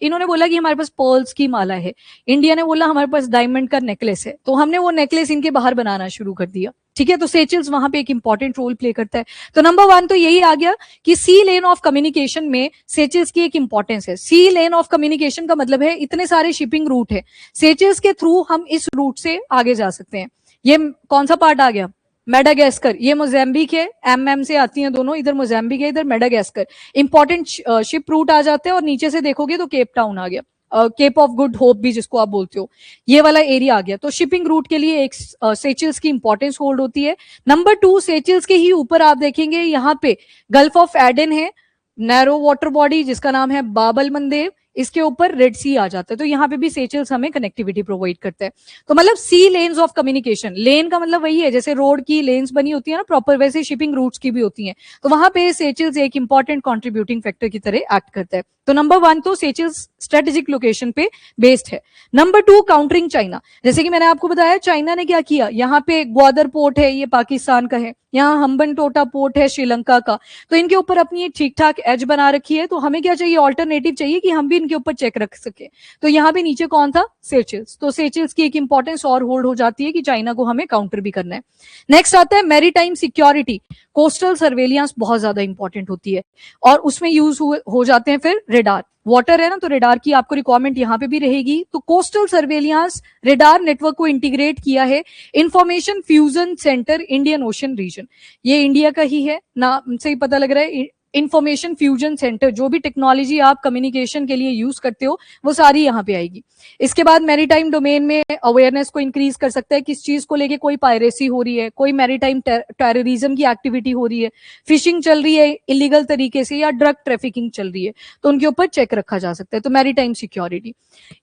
इन्होंने बोला कि हमारे पास पर्ल्स की माला है, इंडिया ने बोला हमारे पास डायमंड का नेकलेस है, तो हमने वो नेकलेस इनके बाहर बनाना शुरू कर दिया, ठीक है। तो सेचिल्स वहां पे एक इंपॉर्टेंट रोल प्ले करता है। तो नंबर वन तो यही आ गया कि सी लेन ऑफ कम्युनिकेशन में सेचिल्स की एक इंपॉर्टेंस है। सी लेन ऑफ कम्युनिकेशन का मतलब है इतने सारे शिपिंग रूट है, सेचिल्स के थ्रू हम इस रूट से आगे जा सकते हैं। ये कौन सा पार्ट आ गया, मेडागास्कर, ये मोजाम्बिक है, एम से आती हैं दोनों, इधर मोजाम्बिक है, इधर मेडागास्कर, इंपॉर्टेंट शिप रूट आ जाते हैं। और नीचे से देखोगे तो केप टाउन आ गया, केप ऑफ गुड होप भी जिसको आप बोलते हो, ये वाला एरिया आ गया। तो शिपिंग रूट के लिए एक सेचिल्स की इंपॉर्टेंस होल्ड होती है। नंबर टू, सेचिल्स के ही ऊपर आप देखेंगे यहाँ पे गल्फ ऑफ एडन है, नैरो वाटर बॉडी जिसका नाम है बाबल मंदेव, इसके ऊपर रेड सी आ जाता है, तो यहाँ पे भी सेचेल्स हमें कनेक्टिविटी प्रोवाइड करता है। तो मतलब सी लेन्स ऑफ कम्युनिकेशन, लेन का मतलब वही है जैसे रोड की लेन्स बनी होती है ना प्रॉपर, वैसे शिपिंग रूट्स की भी होती हैं, तो वहां पे सेचेल्स एक इंपॉर्टेंट कॉन्ट्रीब्यूटिंग फैक्टर की तरह एक्ट करता है। तो नंबर वन तो सेचेल्स स्ट्रेटेजिक लोकेशन पे बेस्ड है। नंबर टू, काउंटरिंग चाइना, जैसे कि मैंने आपको बताया चाइना ने क्या किया, यहाँ पे ग्वादर पोर्ट है, ये पाकिस्तान का है, यहाँ हम्बन टोटा पोर्ट है श्रीलंका का, तो इनके ऊपर अपनी ठीक ठाक एज बना रखी है। तो हमें क्या चाहिए, ऑल्टरनेटिव चाहिए कि हम भी इनके ऊपर चेक रख सके। तो यहाँ पे नीचे कौन था, सेचेल्स, तो सेचेल्स की एक इंपॉर्टेंस और होल्ड हो जाती है कि चाइना को हमें काउंटर भी करना है। नेक्स्ट आता है मैरीटाइम सिक्योरिटी, कोस्टल सर्वेलियंस बहुत ज्यादा इंपॉर्टेंट होती है, और उसमें यूज हो जाते हैं फिर रेडार, वाटर है ना, तो रेडार की आपको रिक्वायरमेंट यहाँ पे भी रहेगी। तो कोस्टल सर्वेलियंस रेडार नेटवर्क को इंटीग्रेट किया है information fusion centre Indian Ocean region, ये इंडिया का ही है, नाम से ही पता लग रहा है, इंफॉर्मेशन फ्यूजन सेंटर, जो भी टेक्नोलॉजी आप कम्युनिकेशन के लिए यूज करते हो वो सारी यहाँ पे आएगी। इसके बाद मैरीटाइम डोमेन में अवेयरनेस को इंक्रीज कर सकता है, किस चीज को लेके कोई पायरेसी हो रही है, कोई मैरीटाइम टेररिज्म की एक्टिविटी हो रही है, फिशिंग चल रही है इलीगल तरीके से, या ड्रग ट्रैफिकिंग चल रही है, तो उनके ऊपर चेक रखा जा सकता है। तो मैरीटाइम सिक्योरिटी,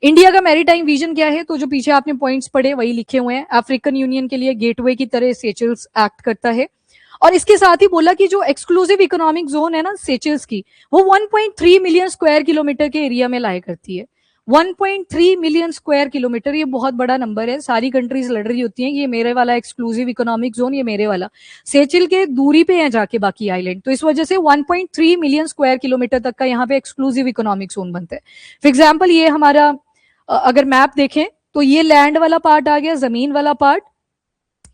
इंडिया का मैरीटाइम विजन क्या है, तो जो पीछे आपने पॉइंट्स पढ़े वही लिखे हुए हैं। अफ्रीकन यूनियन के लिए गेटवे की तरह सेचेल्स एक्ट करता है, और इसके साथ ही बोला कि जो एक्सक्लूसिव इकोनॉमिक जोन है ना सेचेल्स की, वो 1.3 मिलियन स्क्वायर किलोमीटर के एरिया में लाया करती है। 1.3 मिलियन स्क्वायर किलोमीटर, ये बहुत बड़ा नंबर है, सारी कंट्रीज लड़ रही होती हैं ये मेरे वाला एक्सक्लूसिव इकोनॉमिक जोन, ये मेरे वाला, सेचिल के दूरी पे है जाके बाकी आइलैंड, तो इस वजह से 1.3 मिलियन स्क्वायर किलोमीटर तक का यहाँ पे एक्सक्लूसिव इकोनॉमिक जोन बनता है। फॉर एग्जाम्पल ये हमारा अगर मैप देखें तो ये लैंड वाला पार्ट आ गया, जमीन वाला पार्ट,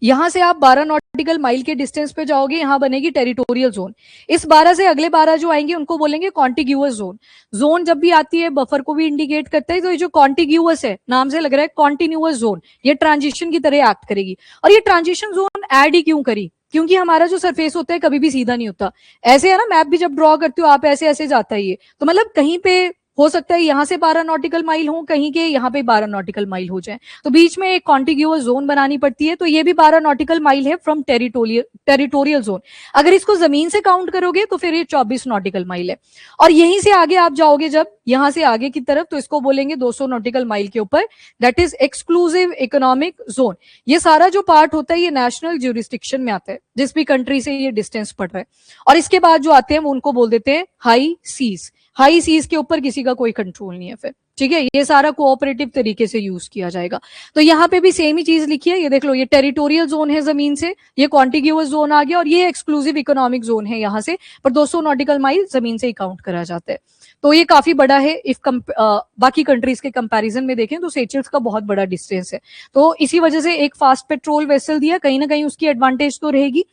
यहां से आप 12 नॉटिकल माइल के डिस्टेंस पे जाओगे, यहां बनेगी टेरिटोरियल जोन। इस 12 से अगले 12 जो आएंगे उनको बोलेंगे कॉन्टिग्यूअस जोन। जोन जब भी आती है बफर को भी इंडिकेट करता है, तो ये जो कॉन्टिग्यूअस है, नाम से लग रहा है कॉन्टिन्यूअस जोन, ये ट्रांजिशन की तरह एक्ट करेगी। और ये ट्रांजिशन जोन ऐड ही क्यों करी? क्योंकि हमारा जो सरफेस होता है कभी भी सीधा नहीं होता। ऐसे है ना, मैप भी जब ड्रॉ करते हो आप, ऐसे ऐसे जाता है ये, तो मतलब कहीं पे हो सकता है यहां से 12 नॉटिकल माइल हो, कहीं के यहाँ पे 12 नॉटिकल माइल हो जाए, तो बीच में एक कॉन्टिग्यूअस जोन बनानी पड़ती है। तो ये भी 12 नॉटिकल माइल है फ्रॉम टेरिटोरियल जोन। अगर इसको जमीन से काउंट करोगे तो फिर ये 24 नॉटिकल माइल है। और यहीं से आगे आप जाओगे जब यहां से आगे की तरफ, तो इसको बोलेंगे 200 नॉटिकल माइल के ऊपर, that is exclusive economic zone. ये सारा जो पार्ट होता है ये नेशनल ज्यूरिस्डिक्शन में आता है, जिस भी कंट्री से ये डिस्टेंस पड़ रहा है। और इसके बाद जो आते हैं वो उनको बोल देते हैं हाई सीज। हाई सीज के ऊपर किसी का कोई कंट्रोल नहीं है फिर, ठीक है। ये सारा कोऑपरेटिव तरीके से यूज किया जाएगा। तो यहाँ पे भी सेम ही चीज लिखी है, ये देख लो, ये टेरिटोरियल जोन है जमीन से, ये कॉन्टिग्यूअस जोन आ गया, और ये एक्सक्लूसिव इकोनॉमिक जोन है यहाँ से, पर 200 नॉटिकल माइल जमीन से ही काउंट करा जाता है। तो ये काफी बड़ा है। इफ बाकी कंट्रीज के कंपैरिजन में देखें तो सेचल्स का बहुत बड़ा डिस्टेंस है। तो इसी वजह से एक फास्ट पेट्रोल वेसल दिया, कहीं ना कहीं उसकी एडवांटेज तो रहेगी।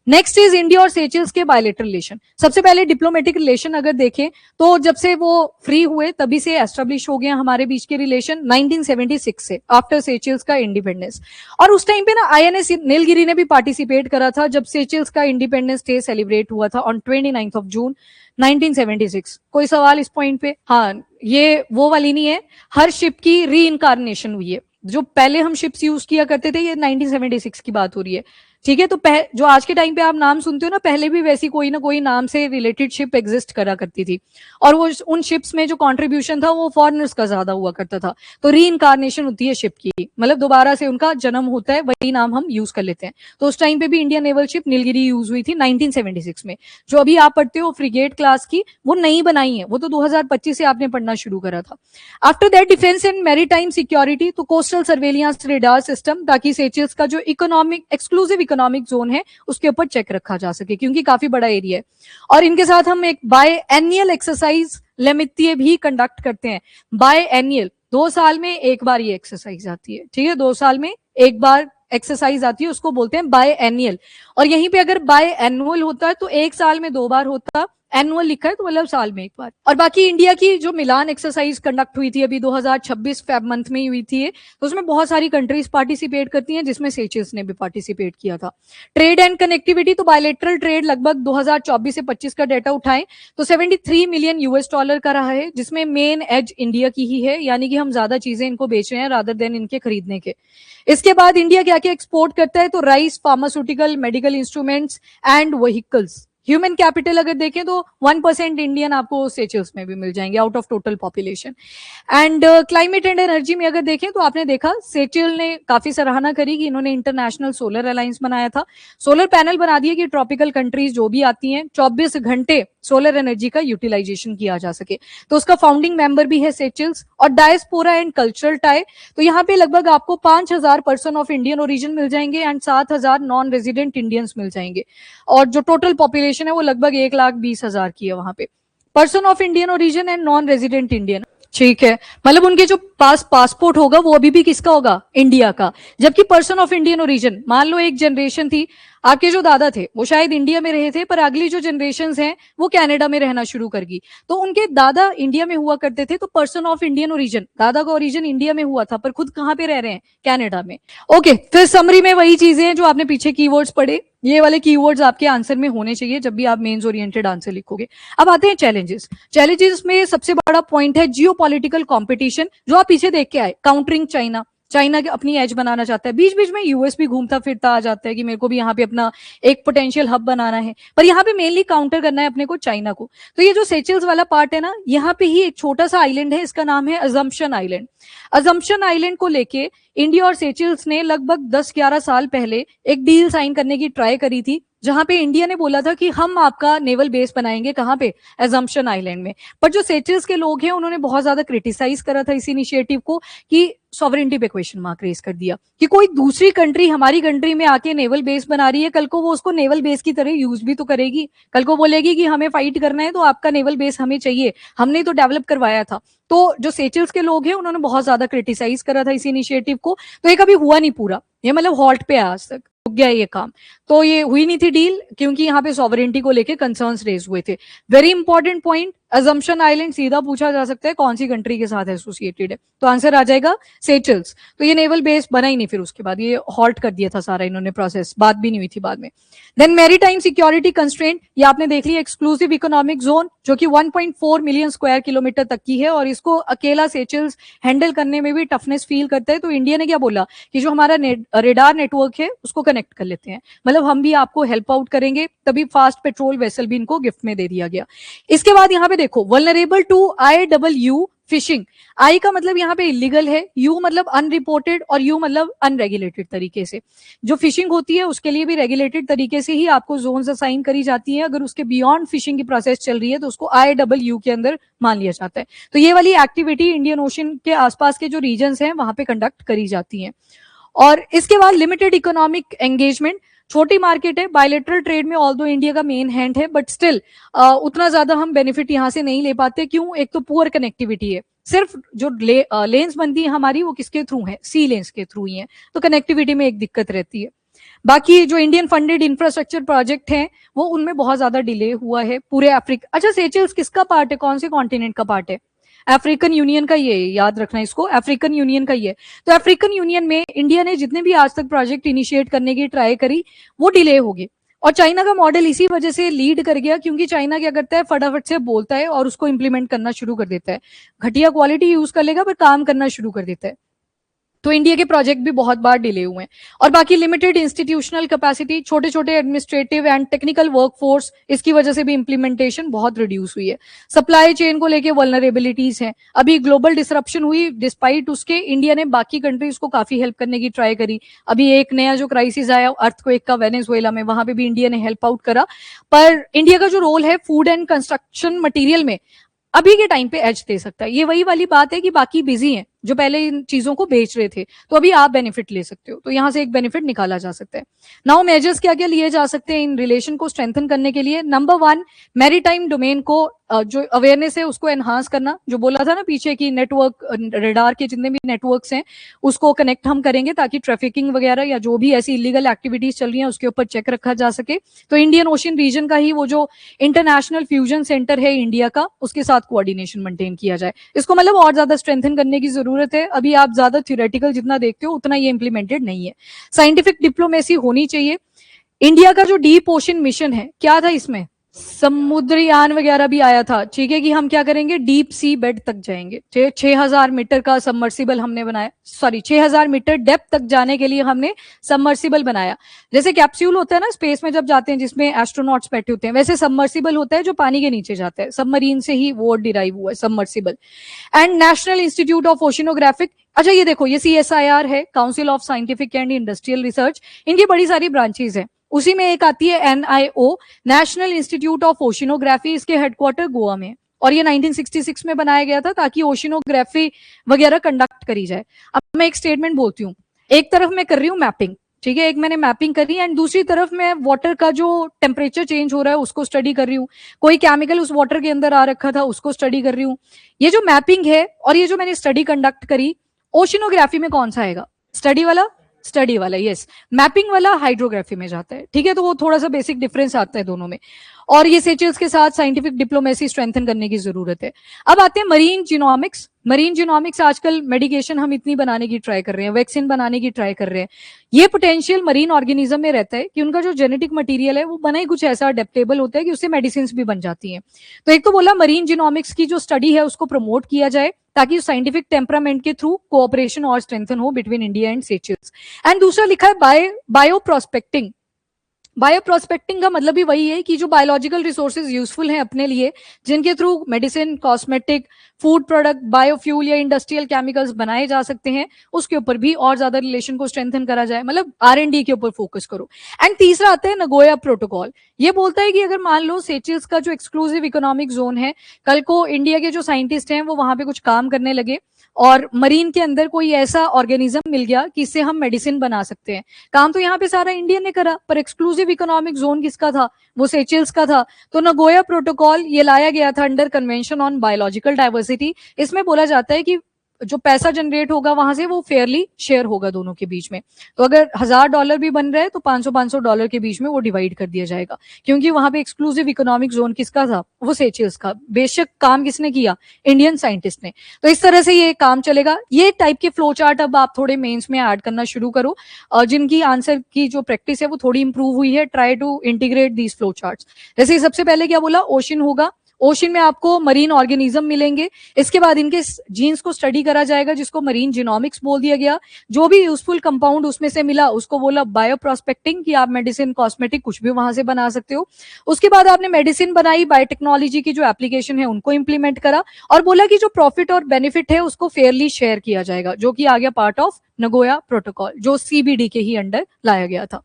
नेक्स्ट इज इंडिया और सेचल्स के बायलेटरल रिलेशन। सबसे पहले डिप्लोमेटिक रिलेशन अगर देखें तो जब से वो फ्री हुए तभी से एस्टेब्लिश हो गया हमारे बीच के रिलेशन, 1976 से, आफ्टर सेचल्स का इंडिपेंडेंस। और उस टाइम पे ना आईएनएस नीलगिरी ने भी पार्टिसिपेट करा था जब सेचल्स का इंडिपेंडेंस डे सेलिब्रेट हुआ था ऑन 29 ऑफ जून 1976। कोई सवाल इस पॉइंट पे? हाँ, ये वो वाली नहीं है, हर शिप की री इनकारनेशन हुई है। जो पहले हम शिप्स यूज किया करते थे, ये 1976 की बात हो रही है, ठीक है। तो जो आज के टाइम पे आप नाम सुनते हो ना, पहले भी वैसी कोई ना कोई नाम से रिलेटेड शिप एग्जिस्ट करा करती थी, और वो उन शिप्स में जो कंट्रीब्यूशन था वो फॉरेनर्स का ज्यादा हुआ करता था। तो री इनकारनेशन होती है शिप की, मतलब दोबारा से उनका जन्म होता है, वही नाम हम यूज कर लेते हैं। तो उस टाइम पे भी Indian naval ship Nilgiri use हुई थी 1976 में। जो अभी आप पढ़ते हो फ्रिगेट क्लास की, वो नई बनाई है, वो तो 2025 से आपने पढ़ना शुरू करा था। After that defence and maritime security, तो कोस्टल सर्वेलियंस रेडार सिस्टम, ताकि सेचल्स का जो इकोनॉमिक एक्सक्लूसिव इकोनॉमिक जोन है उसके ऊपर चेक रखा जा सके, क्योंकि काफी बड़ा एरिया है। और इनके साथ हम एक बाय एनुअल एक्सरसाइज लेमित्य भी कंडक्ट करते हैं। बाय एनुअल, 2 साल में एक बार ये एक्सरसाइज आती है, ठीक है, 2 साल में एक बार एक्सरसाइज आती है, उसको बोलते हैं बाय एनुअल। और यहीं पे अगर बाय एनुअल होता है तो 1 साल में 2 बार होता, एनुअल लिखा है तो मतलब साल में एक बार। और बाकी इंडिया की जो मिलान एक्सरसाइज कंडक्ट हुई थी अभी 2026 फेब मंथ में ही हुई थी, तो उसमें बहुत सारी कंट्रीज पार्टिसिपेट करती हैं, जिसमें सेचल्स ने भी पार्टिसिपेट किया था। ट्रेड एंड कनेक्टिविटी, तो बायलेटरल ट्रेड लगभग 2024 से 25 का डेटा उठाएं तो 73 मिलियन यूएस डॉलर का रहा है, जिसमें मेन एज इंडिया की ही है, यानी कि हम ज्यादा चीजें इनको बेच रहे हैं रादर देन इनके खरीदने के। इसके बाद इंडिया क्या क्या एक्सपोर्ट करता है, तो rice, pharmaceutical, medical instruments and vehicles. Human capital अगर देखें तो 1% इंडियन आपको सेचल्स में भी मिल जाएंगे out of total population. And climate and energy में अगर देखें तो आपने देखा सेचल ने काफी सराहना करी कि इन्होंने इंटरनेशनल सोलर अलायंस बनाया था, सोलर पैनल बना दिए कि ट्रॉपिकल कंट्रीज जो भी आती हैं 24 घंटे सोलर एनर्जी का यूटिलाइजेशन किया जा सके। तो उसका फाउंडिंग मेंबर भी है सेचल्स। और डायस्पोरा एंड कल्चरल टाई, तो यहाँ पे लगभग आपको 5000 पर्सन ऑफ इंडियन ओरिजिन मिल जाएंगे एंड 7000 नॉन रेजिडेंट इंडियंस मिल जाएंगे। और जो टोटल पॉपुलेशन है वो लगभग 1,20,000 की है वहां पे, person of Indian origin and non resident Indian, ठीक है। मतलब उनके जो पास पासपोर्ट होगा वो अभी भी किसका होगा? इंडिया का। जबकि पर्सन ऑफ इंडियन ओरिजिन, मान लो एक जनरेशन थी, आपके जो दादा थे वो शायद इंडिया में रहे थे, पर अगली जो जनरेशन हैं वो कनाडा में रहना शुरू कर गई, तो उनके दादा इंडिया में हुआ करते थे, तो पर्सन ऑफ इंडियन ओरिजिन, दादा का ओरिजिन इंडिया में हुआ था पर खुद कहां पे रह रहे हैं? कनाडा में। ओके, फिर समरी में वही चीजें हैं जो आपने पीछे कीवर्ड्स पढ़े, ये वाले कीवर्ड्स आपके आंसर में होने चाहिए जब भी आप मेंस ओरिएंटेड आंसर लिखोगे। अब आते हैं चैलेंजेस। चैलेंजेस में सबसे बड़ा पॉइंट है जियो पॉलिटिकल कॉम्पिटिशन, जो आप पीछे देख के आए, काउंटरिंग चाइना। चाइना अपनी एज बनाना चाहता है, बीच बीच में यूएस भी घूमता फिरता आ जाता है कि मेरे को भी यहाँ पे अपना एक पोटेंशियल हब बनाना है, पर यहाँ पे मेनली काउंटर करना है अपने को चाइना को। तो ये जो सेचल्स वाला पार्ट है ना, यहाँ पे ही एक छोटा सा आइलैंड है, इसका नाम है अजम्पशन आइलैंड। अजम्पशन आइलैंड को लेके इंडिया और सेचल्स ने लगभग 10-11 साल पहले एक डील साइन करने की ट्राई करी थी, जहां पे इंडिया ने बोला था कि हम आपका नेवल बेस बनाएंगे, कहां पे? अजम्पशन आइलैंड में। पर जो सेचल्स के लोग हैं उन्होंने बहुत ज्यादा क्रिटिसाइज करा था इस इनिशिएटिव को, कि सॉवरेंटी पे क्वेश्चन मार्क रेज कर दिया कि कोई दूसरी कंट्री हमारी कंट्री में आके नेवल बेस बना रही है, कल को वो उसको नेवल बेस की तरह यूज भी तो करेगी, कल को बोलेगी कि हमें फाइट करना है तो आपका नेवल बेस हमें चाहिए, हमने तो डेवलप करवाया था। तो जो सेचल्स के लोग हैं उन्होंने बहुत ज्यादा क्रिटिसाइज करा था इस इनिशिएटिव को, तो ये कभी हुआ नहीं पूरा, ये मतलब हॉल्ट पे है आज तक। गया ये काम, तो ये हुई नहीं थी डील क्योंकि यहाँ पे सॉवरेंटी को लेके कंसर्न्स रेज हुए थे। Very important point, assumption island सीधा पूछा जा सकता है कौन सी कंट्री के साथ एसोसिएटेड है, तो आंसर आ जाएगा सेचल्स। तो ये नेवल बेस बना ही नहीं, फिर उसके बाद ये हॉल्ट कर दिया था सारा इन्होंने प्रोसेस, बात भी नहीं हुई थी बाद में। देन मैरीटाइम सिक्योरिटी कंस्ट्रेंट, ये आपने देख लिया, एक्सक्लूसिव इकोनॉमिक जोन जो कि 1.4 मिलियन स्क्वायर किलोमीटर तक की है और इसको अकेला सेचल्स हैंडल करने में भी टफनेस फील करता है। तो इंडिया ने क्या बोला कि जो हमारा रेडार नेटवर्क है उसको कनेक्ट कर लेते हैं, मतलब हम भी आपको हेल्प आउट करेंगे, तभी फास्ट पेट्रोल वेसल भी इनको गिफ्ट में दे दिया गया। इसके बाद यहाँ पे देखो, वल्नरेबल टू IWU फिशिंग, आई का मतलब यहाँ पे इलीगल है, यू मतलब अनरिपोर्टेड और यू मतलब अनरेगुलेटेड तरीके से। जो फिशिंग होती है उसके लिए भी रेगुलेटेड तरीके से ही आपको जोन्स असाइन करी जाती है, अगर उसके बियॉन्ड फिशिंग की प्रोसेस चल रही है तो उसको IWU के अंदर मान लिया जाता है। तो ये वाली एक्टिविटी इंडियन ओशन के आसपास के जो रीजन्स हैं वहां पे कंडक्ट करी जाती है। और इसके बाद लिमिटेड इकोनॉमिक एंगेजमेंट, छोटी मार्केट है, बायलेटरल ट्रेड में ऑल्दो इंडिया का मेन हैंड है, बट स्टिल उतना ज्यादा हम बेनिफिट यहां से नहीं ले पाते। क्यों? एक तो पुअर कनेक्टिविटी है, सिर्फ जो लेन्स बनती है हमारी वो किसके थ्रू है? सी लेन्स के थ्रू ही है, तो कनेक्टिविटी में एक दिक्कत रहती है। बाकी जो इंडियन फंडेड इंफ्रास्ट्रक्चर प्रोजेक्ट हैं वो उनमें बहुत ज्यादा डिले हुआ है पूरे अफ्रीका। अच्छा, सेचल्स किसका पार्ट है, कौन से कॉन्टिनेंट का पार्ट है? अफ्रीकन यूनियन का ये, याद रखना इसको, अफ्रीकन यूनियन का ये। तो अफ्रीकन यूनियन में इंडिया ने जितने भी आज तक प्रोजेक्ट इनिशिएट करने की ट्राई करी वो डिले हो गए, और चाइना का मॉडल इसी वजह से लीड कर गया, क्योंकि चाइना क्या करता है, फटाफट से बोलता है और उसको इंप्लीमेंट करना शुरू कर देता है, घटिया क्वालिटी यूज कर लेगा पर काम करना शुरू कर देता है। तो इंडिया के प्रोजेक्ट भी बहुत बार डिले हुए हैं। और बाकी लिमिटेड इंस्टीट्यूशनल कैपेसिटी, छोटे छोटे एडमिनिस्ट्रेटिव एंड टेक्निकल वर्कफोर्स, इसकी वजह से भी इंप्लीमेंटेशन बहुत रिड्यूस हुई है। सप्लाई चेन को लेके वल्नरेबिलिटीज हैं, अभी ग्लोबल डिसरप्शन हुई, डिस्पाइट उसके इंडिया ने बाकी कंट्रीज को काफी हेल्प करने की ट्राई करी। अभी एक नया जो क्राइसिस आया अर्थक्वेक का वेनेजुएला में, वहां पे भी इंडिया ने हेल्प आउट करा। पर इंडिया का जो रोल है फूड एंड कंस्ट्रक्शन मटीरियल में अभी के टाइम पे एज दे सकता है। ये वही वाली बात है कि बाकी बिजी हैं जो पहले इन चीजों को बेच रहे थे, तो अभी आप बेनिफिट ले सकते हो, तो यहां से एक बेनिफिट निकाला जा सकता है। नाउ मेजर्स क्या क्या लिए जा सकते हैं इन रिलेशन को स्ट्रेंथन करने के लिए? नंबर 1, मैरीटाइम डोमेन को जो अवेयरनेस है उसको एनहांस करना, जो बोला था ना पीछे की नेटवर्क, रेडार के जितने भी नेटवर्क्स हैं उसको कनेक्ट हम करेंगे ताकि ट्रैफिकिंग वगैरह या जो भी ऐसी इलीगल एक्टिविटीज चल रही हैं उसके ऊपर चेक रखा जा सके। तो इंडियन ओशन रीजन का ही वो जो इंटरनेशनल फ्यूजन सेंटर है इंडिया का, उसके साथ कोऑर्डिनेशन मेंटेन किया जाए। इसको मतलब और ज्यादा स्ट्रेंथन करने की जरूरत है, अभी आप ज्यादा थ्योरेटिकल जितना देखते हो उतना ये इंप्लीमेंटेड नहीं है। साइंटिफिक डिप्लोमेसी होनी चाहिए। इंडिया का जो डीप ओशन मिशन है, क्या था इसमें? समुद्रयान वगैरह भी आया था, ठीक है, कि हम क्या करेंगे, डीप सी बेड तक जाएंगे। 6000 मीटर का सबमर्सिबल हमने बनाया, सॉरी 6000 मीटर डेप्थ तक जाने के लिए हमने सबमर्सिबल बनाया। जैसे कैप्सूल होता है ना स्पेस में जब जाते हैं जिसमें एस्ट्रोनॉट्स बैठे होते हैं, वैसे सबमर्सिबल होता है जो पानी के नीचे जाता है, सबमरीन से ही वो डिराइव हुआ है submersible. And national institute of oceanographic, अच्छा ये देखो, ये CSIR है, council of scientific and industrial research, इनकी बड़ी सारी ब्रांचेज हैं, उसी में एक आती है NIO, national institute of oceanography, इसके हेडक्वार्टर गोवा में, और ये 1966 में बनाया गया था ताकि ओशिनोग्राफी वगैरह कंडक्ट करी जाए। अब मैं एक स्टेटमेंट बोलती हूँ, एक तरफ मैं कर रही हूँ मैपिंग, ठीक है, एक मैंने मैपिंग करी, एंड दूसरी तरफ मैं वाटर का जो टेम्परेचर चेंज हो रहा है उसको स्टडी कर रही हूँ, कोई केमिकल उस वाटर के अंदर आ रखा था उसको स्टडी कर रही हूँ। ये जो मैपिंग है और ये जो मैंने स्टडी कंडक्ट करी, ओशिनोग्राफी में कौन सा आएगा? स्टडी वाला, यस। मैपिंग वाला हाइड्रोग्राफी में जाता है, ठीक है, तो वो थोड़ा सा बेसिक डिफरेंस आता है दोनों में। और ये सेचल्स के साथ साइंटिफिक डिप्लोमेसी स्ट्रेंथन करने की जरूरत है। अब आते हैं मरीन जीनोमिक्स। मरीन जीनोमिक्स, आजकल मेडिकेशन हम इतनी बनाने की ट्राई कर रहे हैं, वैक्सीन बनाने की ट्राई कर रहे हैं। ये पोटेंशियल मरीन ऑर्गेनिज्म में रहता है कि उनका जो जेनेटिक मटेरियल है वो बना ही कुछ ऐसा अडेप्टेबल होता है कि उससे मेडिसिन भी बन जाती हैं। तो एक तो बोला मरीन जीनोमिक्स की जो स्टडी है उसको प्रमोट किया जाए ताकि साइंटिफिक टेम्परामेंट के थ्रू कोऑपरेशन और स्ट्रेंथन हो बिटवीन इंडिया एंड सेचल्स। एंड दूसरा लिखा है बायो प्रोस्पेक्टिंग। बायो प्रोस्पेक्टिंग का मतलब भी वही है कि जो बायोलॉजिकल रिसोर्सेज यूजफुल हैं अपने लिए, जिनके through medicine, cosmetic, food product, biofuel या इंडस्ट्रियल केमिकल्स बनाए जा सकते हैं, उसके ऊपर भी और ज्यादा रिलेशन को स्ट्रेंथन करा जाए, मतलब R&D के ऊपर फोकस करो। एंड तीसरा आता है नगोया प्रोटोकॉल। ये बोलता है कि अगर मान लो सेचल्स का जो एक्सक्लूसिव इकोनॉमिक जोन है, कल को इंडिया के जो साइंटिस्ट हैं वो वहां पे कुछ काम करने लगे और मरीन के अंदर कोई ऐसा ऑर्गेनिज्म मिल गया कि इससे हम मेडिसिन बना सकते हैं, काम तो यहाँ पे सारा इंडिया ने करा, पर एक्सक्लूसिव इकोनॉमिक जोन किसका था? वो सेचल्स का था। तो नगोया प्रोटोकॉल ये लाया गया था under convention on biological diversity. इसमें बोला जाता है कि जो पैसा जनरेट होगा वहां से वो फेयरली शेयर होगा दोनों के बीच में। तो अगर $1000 भी बन रहा है तो 500 डॉलर के बीच में वो डिवाइड कर दिया जाएगा, क्योंकि वहां पे एक्सक्लूसिव इकोनॉमिक जोन किसका था, वो सेचेल्स का। बेशक काम किसने किया, इंडियन साइंटिस्ट ने। तो इस तरह से ये काम चलेगा। ये टाइप के फ्लो चार्ट अब आप थोड़े मेंस में ऐड करना शुरू करो, जिनकी आंसर की जो प्रैक्टिस है वो थोड़ी इंप्रूव हुई है, try to integrate these flow charts. जैसे सबसे पहले क्या बोला, ओशन होगा, ओशन में आपको मरीन ऑर्गेनिज्म मिलेंगे, इसके बाद इनके जीन्स को स्टडी करा जाएगा जिसको मरीन जीनोमिक्स बोल दिया गया। जो भी यूजफुल कंपाउंड उसमें से मिला उसको बोला बायो प्रोस्पेक्टिंग, कि आप मेडिसिन कॉस्मेटिक कुछ भी वहां से बना सकते हो। उसके बाद आपने मेडिसिन बनाई, बायोटेक्नोलॉजी की जो एप्लीकेशन है उनको इंप्लीमेंट करा, और बोला कि जो प्रॉफिट और बेनिफिट है उसको फेयरली शेयर किया जाएगा, जो कि आ गया पार्ट ऑफ नगोया प्रोटोकॉल, जो सीबीडी के ही अंडर लाया गया था।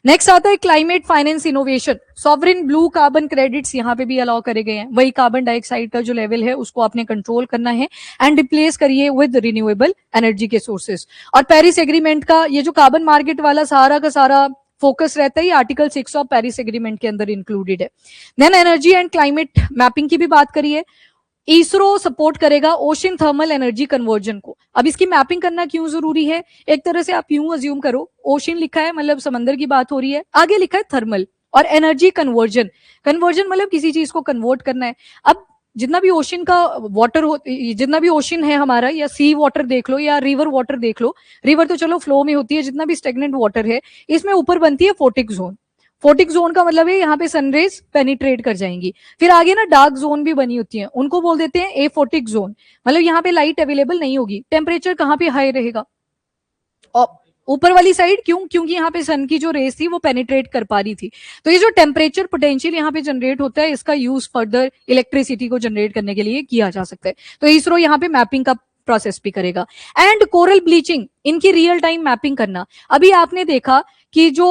नेक्स्ट आता है climate finance innovation. Sovereign blue carbon credits यहाँ पे भी अलाउ करे गए हैं। वही कार्बन डाइऑक्साइड का जो लेवल है उसको आपने कंट्रोल करना है एंड रिप्लेस करिए विद रिन्यूएबल एनर्जी के सोर्सेस। और पेरिस एग्रीमेंट का ये जो कार्बन मार्केट वाला सारा का सारा फोकस रहता है, ये आर्टिकल 6 ऑफ पेरिस एग्रीमेंट के अंदर इंक्लूडेड है। Then energy and climate mapping की भी बात करिए। इसरो सपोर्ट करेगा ओशन थर्मल एनर्जी कन्वर्जन को। अब इसकी मैपिंग करना क्यों जरूरी है, एक तरह से आप यूं अज्यूम करो, ओशन लिखा है मतलब समंदर की बात हो रही है, आगे लिखा है थर्मल, और एनर्जी कन्वर्जन, कन्वर्जन मतलब किसी चीज को कन्वर्ट करना है। अब जितना भी ओशन का वाटर हो, जितना भी ओशन है हमारा, या सी वाटर देख लो या रिवर वाटर देख लो, रिवर तो चलो फ्लो में होती है, जितना भी स्टेगनेंट वाटर है इसमें ऊपर बनती है फोटिक जोन। फोटिक जोन का मतलब है यहाँ पे सनरेज पेनिट्रेट कर जाएंगी। फिर आगे ना डार्क जोन भी बनी होती है, उनको बोल देते हैं एफोटिक जोन, मतलब यहाँ पे लाइट अवेलेबल नहीं होगी। टेम्परेचर कहाँ पे हाई रहेगा, और ऊपर वाली साइड, क्यों, क्योंकि यहाँ पे सन की जो रेस थी वो पेनिट्रेट कर पा रही थी। तो ये जो टेम्परेचर पोटेंशियल यहाँ पे जनरेट होता है, इसका यूज फर्दर इलेक्ट्रिसिटी को जनरेट करने के लिए किया जा सकता है। तो इसरो यहाँ पे मैपिंग का प्रोसेस भी करेगा। एंड कोरल ब्लीचिंग, इनकी रियल टाइम मैपिंग करना। अभी आपने देखा कि जो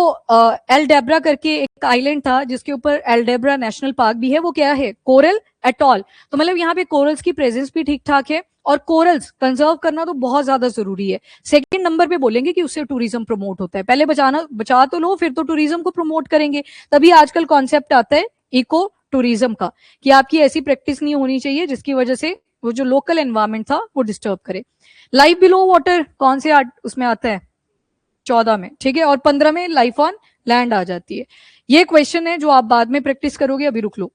एल्डेब्रा करके एक आइलैंड था जिसके ऊपर एल्डेब्रा नेशनल पार्क भी है, वो क्या है, कोरल एटॉल। तो मतलब यहाँ पे कोरल्स की प्रेजेंस भी ठीक ठाक है, और कोरल्स कंजर्व करना तो बहुत ज्यादा जरूरी है। सेकंड नंबर पे बोलेंगे कि उससे टूरिज्म प्रमोट होता है। पहले बचा तो लो, फिर तो टूरिज्म को प्रमोट करेंगे। तभी आजकल कॉन्सेप्ट आता है इको टूरिज्म का, कि आपकी ऐसी प्रैक्टिस नहीं होनी चाहिए जिसकी वजह से वो जो लोकल एनवायरमेंट था वो डिस्टर्ब करे। लाइफ बिलो वाटर कौन से उसमें आता है, 14 में, ठीक है, और 15 में लाइफ ऑन लैंड आ जाती है। ये क्वेश्चन है जो आप बाद में प्रैक्टिस करोगे, अभी रुक लो।